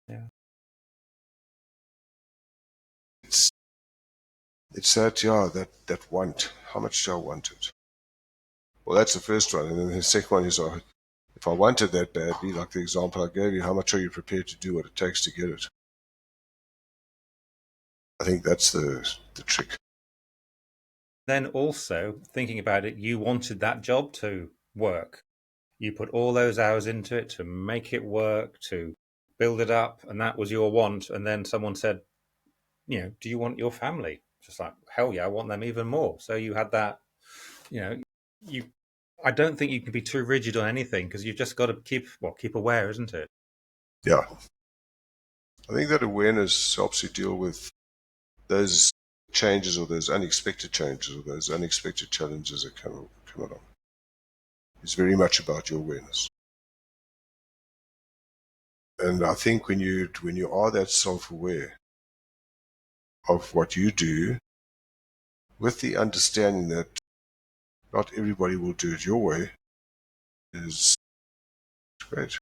Yeah. It's that want. How much do I want it? Well, that's the first one. And then the second one is, if I want it that badly, like the example I gave you, how much are you prepared to do what it takes to get it? I think that's the trick. Then also thinking about it, you wanted that job to work. You put all those hours into it to make it work, to build it up, and that was your want. And then someone said, do you want your family? Just like, hell yeah, I want them even more. So you had that, you. I don't think you can be too rigid on anything because you've just got to keep aware, isn't it? Yeah. I think that awareness helps you deal with those changes or those unexpected changes or those unexpected challenges that come along. It's very much about your awareness. And I think when you are that self-aware of what you do, with the understanding that not everybody will do it your way, is great.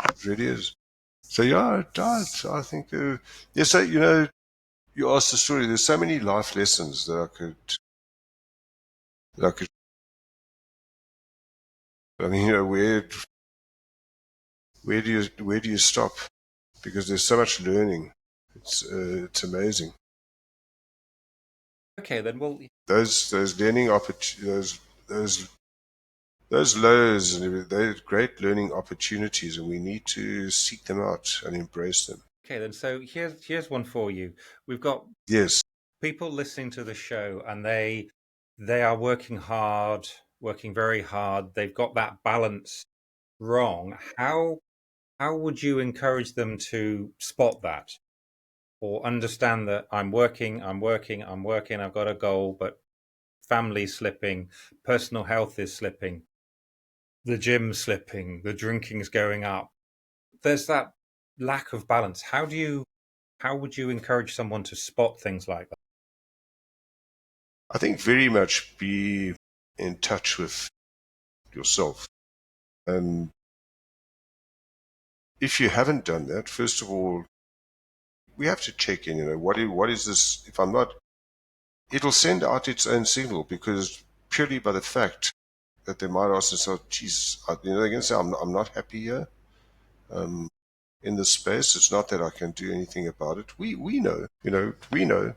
It really is. So yeah, it does. I think, so you asked the story. There's so many life lessons that I could. I mean, where do you stop? Because there's so much learning. It's amazing. Okay, then those learning opportunities, those lows and they're great learning opportunities, and we need to seek them out and embrace them. Okay, then so here's one for you. We've got people listening to the show, and they are working very hard. They've got that balance wrong. How would you encourage them to spot that or understand that I'm working, I've got a goal, but family's slipping, personal health is slipping, the gym's slipping, the drinking's going up. There's that lack of balance. How would you encourage someone to spot things like that? I think very much be in touch with yourself. And if you haven't done that, first of all, we have to check in, what is this? If I'm not, it'll send out its own signal, because purely by the fact that they might ask themselves, geez, they're going to say, I'm not happy here. In this space, it's not that I can do anything about it. We know, we know.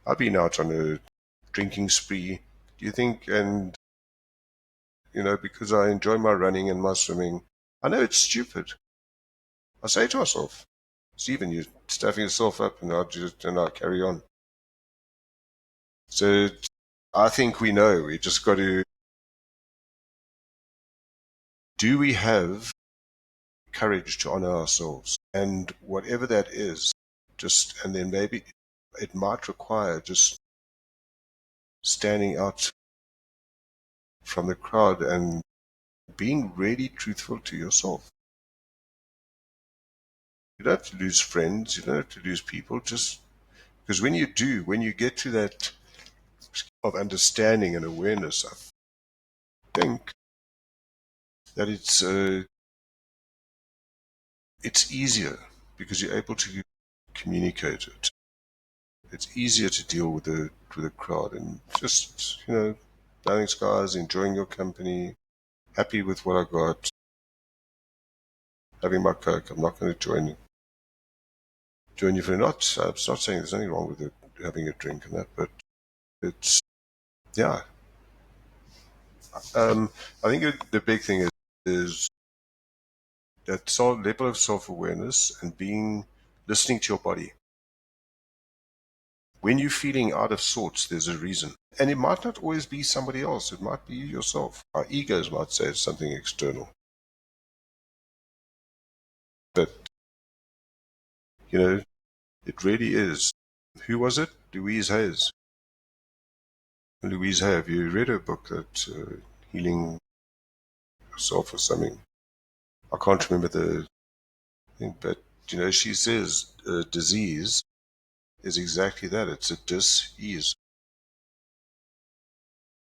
I've been out on a drinking spree. Do you think? And because I enjoy my running and my swimming, I know it's stupid. I say to myself, Stephen, you're stuffing yourself up, and I carry on. So I think we know. We just got to. Do we have courage to honor ourselves? And whatever that is, and then maybe it might require just standing out from the crowd and being really truthful to yourself. You don't have to lose friends, you don't have to lose people, just because when you do, when you get to that of understanding and awareness, I think that it's easier because you're able to communicate it. It's easier to deal with the crowd and just, knowing skies, enjoying your company, happy with what I got, having my Coke. I'm not going to join you for not. I'm not saying there's anything wrong with it, having a drink and that, but it's, yeah. I think the big thing is that level of self-awareness and listening to your body. When you're feeling out of sorts, there's a reason. And it might not always be somebody else. It might be you yourself. Our egos might say it's something external. But, it really is. Who was it? Louise Hay. Louise Hay, have you read her book, that Healing Yourself or something? I can't remember the thing, but, she says disease is exactly that. It's a dis-ease.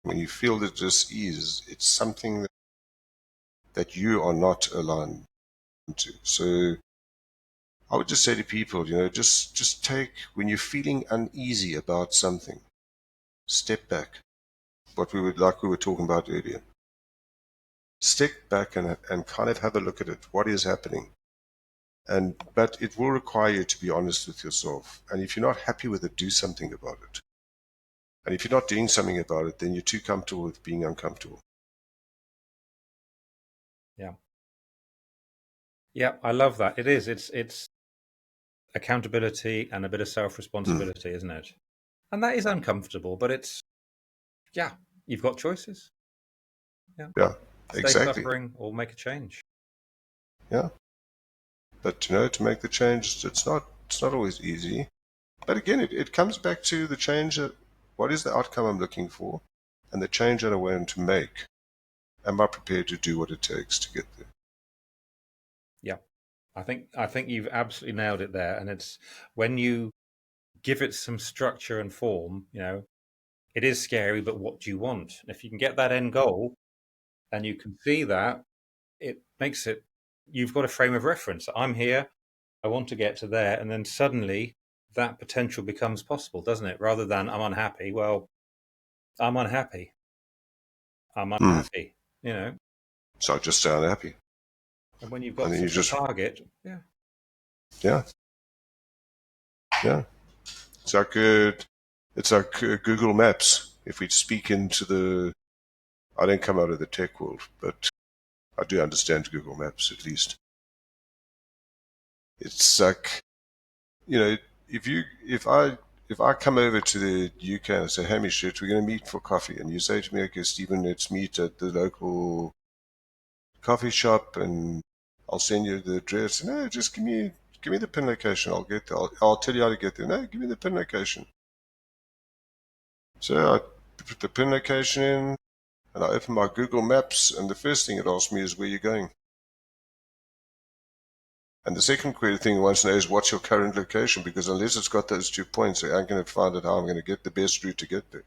When you feel the dis-ease, it's something that you are not aligned to. So I would just say to people, just take, when you're feeling uneasy about something, step back. Like we were talking about earlier. Step back and kind of have a look at it. What is happening? But it will require you to be honest with yourself. And if you're not happy with it, do something about it. And if you're not doing something about it, then you're too comfortable with being uncomfortable. Yeah. Yeah, I love that. It is. It's accountability and a bit of self-responsibility, isn't it? And that is uncomfortable, but you've got choices. Yeah, Stay exactly. suffering or make a change. Yeah. But, to make the change, it's not always easy. But again, it comes back to the change. What is the outcome I'm looking for? And the change that I want to make. Am I prepared to do what it takes to get there? Yeah. I think you've absolutely nailed it there. And it's when you give it some structure and form, it is scary, but what do you want? And if you can get that end goal and you can see that, it makes it, you've got a frame of reference. I'm here, I want to get to there. And then suddenly that potential becomes possible, doesn't it? Rather than I'm unhappy. Well, I'm unhappy. I'm unhappy, So I just stay unhappy. And when you've And got then you such a just, target, yeah. It's like Google Maps. If we speak into I don't come out of the tech world, but I do understand Google Maps at least. It's like, if I come over to the UK and I say, Hamish, we're going to meet for coffee, and you say to me, okay, Stephen, let's meet at the local coffee shop, and I'll send you the address. No, just give me the pin location. I'll get there. I'll tell you how to get there. No, give me the pin location. So I put the pin location in, and I open my Google Maps, and the first thing it asks me is where you're going. And the second thing it wants to know is what's your current location, because unless it's got those 2 points, I ain't going to find out how I'm going to get the best route to get there.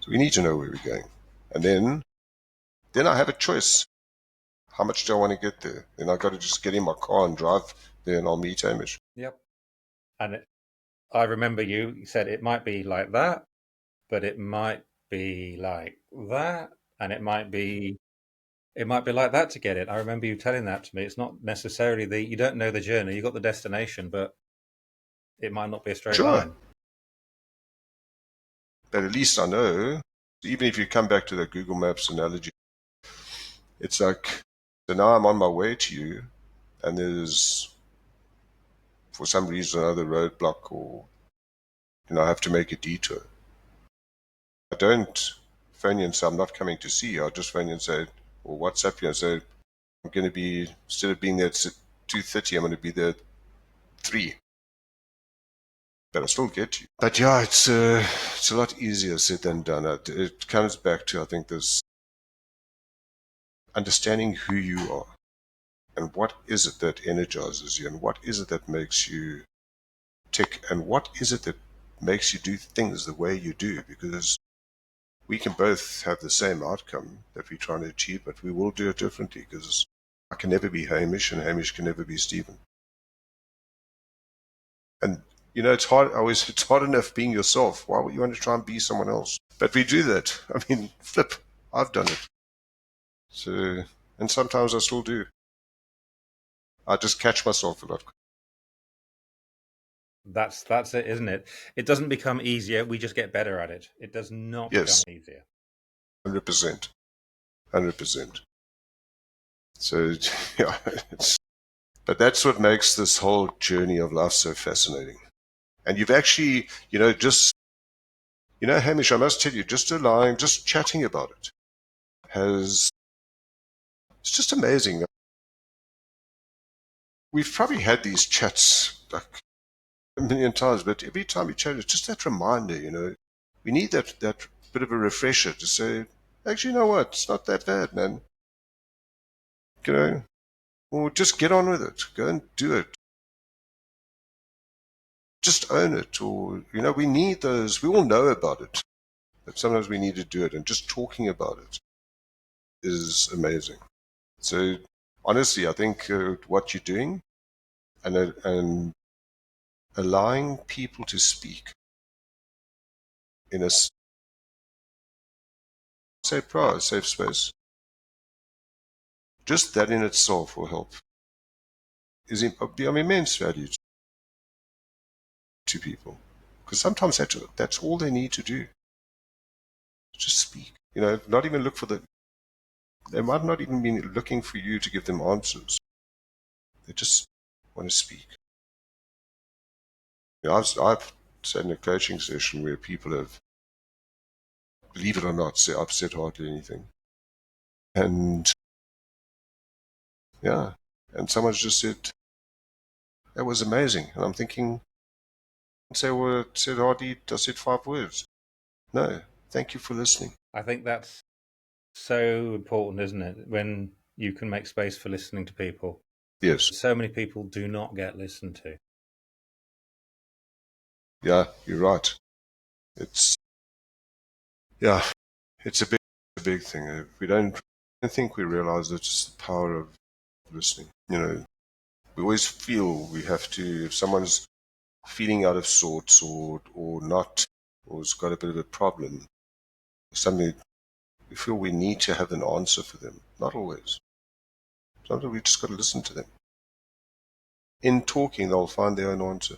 So we need to know where we're going. And then I have a choice. How much do I want to get there? Then I've got to just get in my car and drive there, and I'll meet Hamish. Yep. And I remember you said it might be like that, but it might be like that, and it might be like that to get it. I remember you telling that to me. It's not necessarily you don't know the journey. You got the destination, but it might not be a straight Sure. line. But at least I know, even if you come back to the Google Maps analogy, it's like, so now I'm on my way to you, and there's, for some reason, another roadblock, or, I have to make a detour. I don't phone you and say I'm not coming to see you. I'll just phone you and say, or WhatsApp you and say, I'm going to be, instead of being there at 2:30, I'm going to be there at 3. but I still get you. But yeah, it's a lot easier said than done. It comes back to, I think, this understanding who you are and what is it that energizes you and what is it that makes you tick and what is it that makes you do things the way you do, because we can both have the same outcome that we're trying to achieve, but we will do it differently, because I can never be Hamish and Hamish can never be Steven. And it's hard. It's hard enough being yourself. Why would you want to try and be someone else? But we do that. I mean, flip. I've done it. So, and sometimes I still do. I just catch myself a lot. That's it, isn't it? It doesn't become easier. We just get better at it. It does not become Yes, easier. 100%, 100%. So yeah, but that's what makes this whole journey of life so fascinating. And you've actually, Hamish, I must tell you, just chatting about it it's just amazing. We've probably had these chats like a million times, but every time we chat, it's just that reminder, we need that bit of a refresher to say, actually, you know what? It's not that bad, man. Or just get on with it. Go and do it. Just own it. Or, we need those. We all know about it, but sometimes we need to do it. And just talking about it is amazing. So, honestly, I think what you're doing and allowing people to speak in a safe space, just that in itself will help. Is of immense value to people, because sometimes that's all they need to do. Just speak. Not even look for they might not even be looking for you to give them answers. They just want to speak. I've sat in a coaching session where people have, believe it or not, I've said hardly anything. And yeah, and someone's just said, that was amazing. And I'm thinking, well, I said hardly, I said 5 words. No, thank you for listening. I think that's so important, isn't it? When you can make space for listening to people. Yes. So many people do not get listened to. Yeah, you're right. It's a big thing. I don't think we realize that it's the power of listening. We always feel we have to, if someone's feeling out of sorts or not, or has got a bit of a problem, something, we feel we need to have an answer for them. Not always. Sometimes we just got to listen to them. In talking, they'll find their own answer.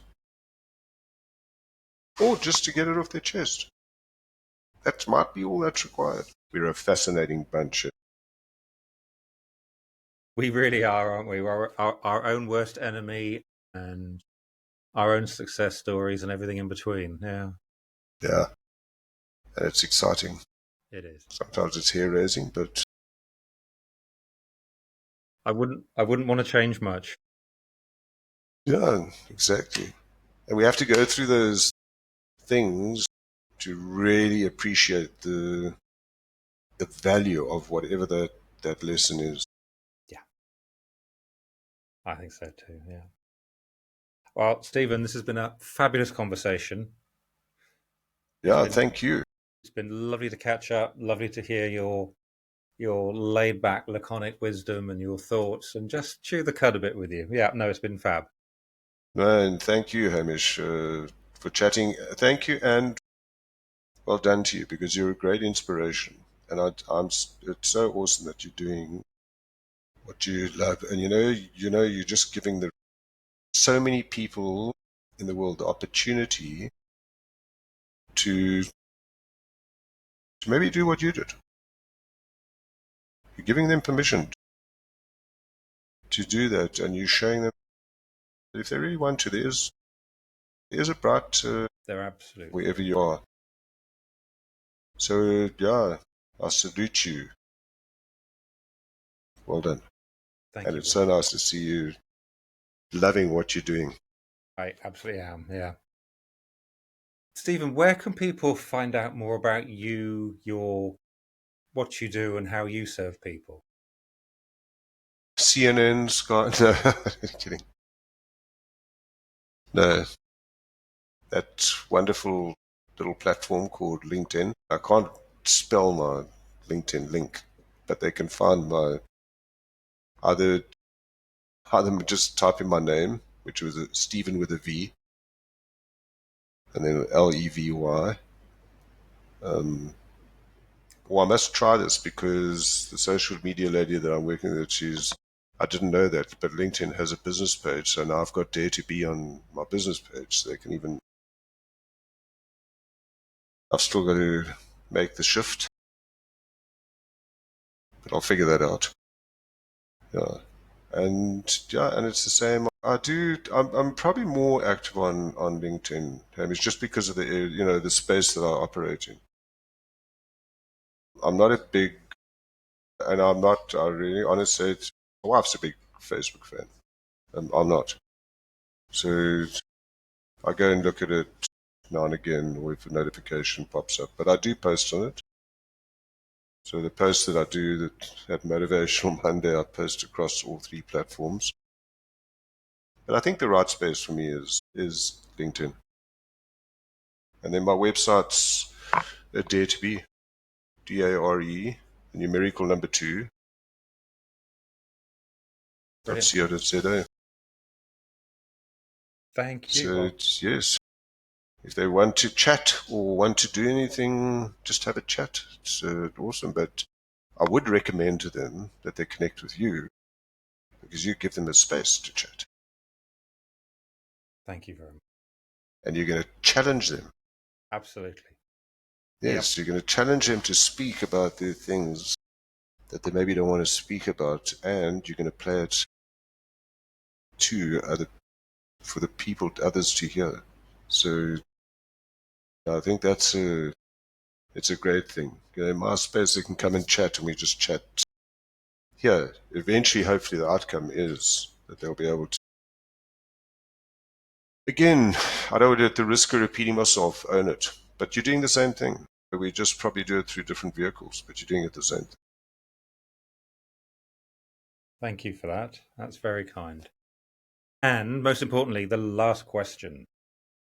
Or just to get it off their chest. That might be all that's required. We're a fascinating bunch. We really are, aren't we? We're our own worst enemy and our own success stories and everything in between. Yeah. Yeah. And it's exciting. It is. Sometimes it's hair raising, but I wouldn't want to change much. yeah, exactly. And we have to go through those things to really appreciate the value of whatever that lesson is. Yeah. I think so too, yeah. Well, Steven, this has been a fabulous conversation. Yeah, thank you. It's been lovely to catch up, lovely to hear your laid back, laconic wisdom and your thoughts, and just chew the cud a bit with you. Yeah, no, it's been fab. And thank you, Hamish, for chatting. Thank you, and well done to you, because you're a great inspiration. And it's so awesome that you're doing what you love. And you're just giving so many people in the world the opportunity to maybe do what you did. You're giving them permission to do that, and you're showing them that if they really want to, there's a bright They're absolutely wherever you are. So yeah, I salute you. Well done. Thank And you. it's so nice to see you loving what you're doing. I absolutely am. Yeah. Steven, where can people find out more about you, what you do, and how you serve people? CNN, Sky. No, kidding. No, that wonderful little platform called LinkedIn. I can't spell my LinkedIn link, but they can find my either just type in my name, which was Stephen with a V, and then Levy. Well, I must try this because the social media lady that I'm working with, I didn't know that, but LinkedIn has a business page, so now I've got Dare to Be on my business page. So they can even, I've still got to make the shift, but I'll figure that out. Yeah. And it's the same. I'm probably more active on LinkedIn, Hamish, just because of the space that I operate in. I'm not a big, and I'm not, I really honestly, my wife's a big Facebook fan. I'm not. So I go and look at it now and again or if a notification pops up. But I do post on it. So the posts that I do that Motivational Monday, I post across all three platforms. But I think the right space for me is LinkedIn. And then my website's Dare to Be, DARE, the numerical number 2, .co.za. Thank you. So yes, if they want to chat or want to do anything, just have a chat. It's awesome. But I would recommend to them that they connect with you because you give them a space to chat. Thank you very much. And you're going to challenge them. Absolutely. Yes, You're going to challenge them to speak about the things that they maybe don't want to speak about, and you're going to play it to for the people, others to hear. So I think it's a great thing. In my space, they can come and chat, and we just chat. Yeah, eventually, hopefully, the outcome is that they'll be able to. Again, I don't want to, at the risk of repeating myself, own it. But you're doing the same thing. We just probably do it through different vehicles, but you're doing it the same thing. Thank you for that. That's very kind. And most importantly, the last question.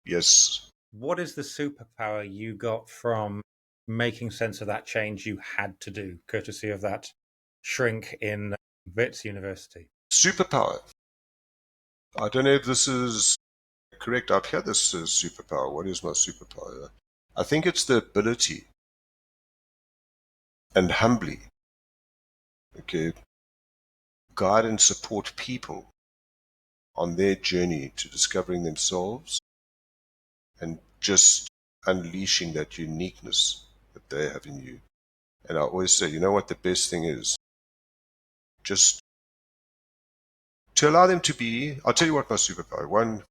Yes. What is the superpower you got from making sense of that change you had to do, courtesy of that shrink in Wits University? Superpower. I don't know if this is correct. I've had this superpower. What is my superpower? I think it's the ability and humbly, okay, guide and support people on their journey to discovering themselves and just unleashing that uniqueness that they have in you. And I always say, you know what the best thing is? Just to allow them to be. I'll tell you what my superpower. One,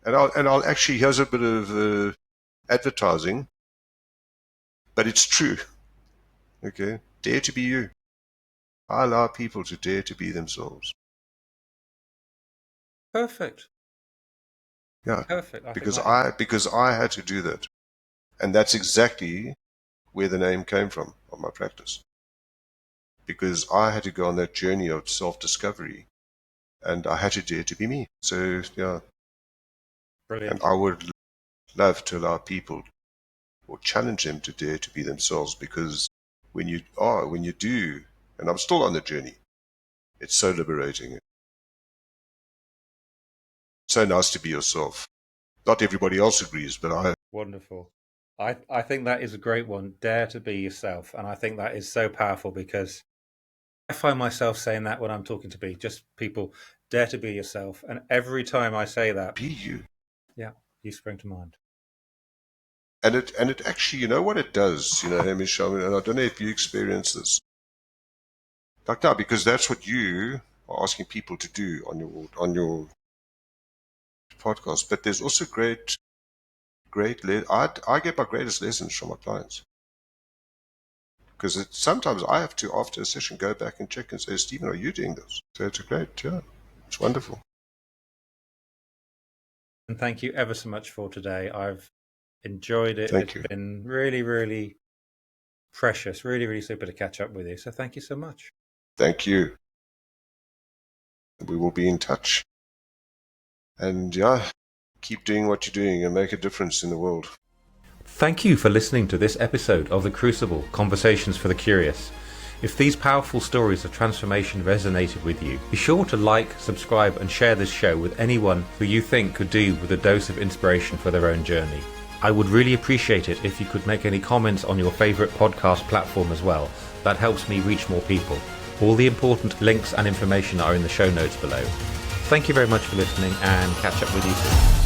and I'll actually, here's a bit of advertising, but it's true. Okay, dare to be you. I allow people to dare to be themselves. Perfect. Yeah, Perfect. I think because that is I had to do that, and that's exactly where the name came from of my practice. Because I had to go on that journey of self-discovery, and I had to dare to be me. So yeah, and brilliant. I would love to allow people or challenge them to dare to be themselves, because when you do, and I'm still on the journey, it's so liberating. So nice to be yourself. Not everybody else agrees, but I. Wonderful. I think that is a great one. Dare to be yourself. And I think that is so powerful because I find myself saying that when I'm talking to just people, dare to be yourself. And every time I say that, Be you. yeah, you spring to mind. And it actually, you know what it does, Hamish, I mean, and I don't know if you experience this. Like now, because that's what you are asking people to do on your podcast. But there's also I get my greatest lessons from my clients. Because sometimes I have to, after a session, go back and check and say, Stephen, are you doing this? So it's great, yeah. It's wonderful. And thank you ever so much for today. I've Enjoyed it. Thank you. It's been really, really precious, really, really super to catch up with you. So thank you so much. Thank you. We will be in touch. And yeah, keep doing what you're doing and make a difference in the world. Thank you for listening to this episode of The Crucible, Conversations for the Curious. If these powerful stories of transformation resonated with you, be sure to like, subscribe and share this show with anyone who you think could do with a dose of inspiration for their own journey. I would really appreciate it if you could make any comments on your favourite podcast platform as well. That helps me reach more people. All the important links and information are in the show notes below. Thank you very much for listening and catch up with you soon.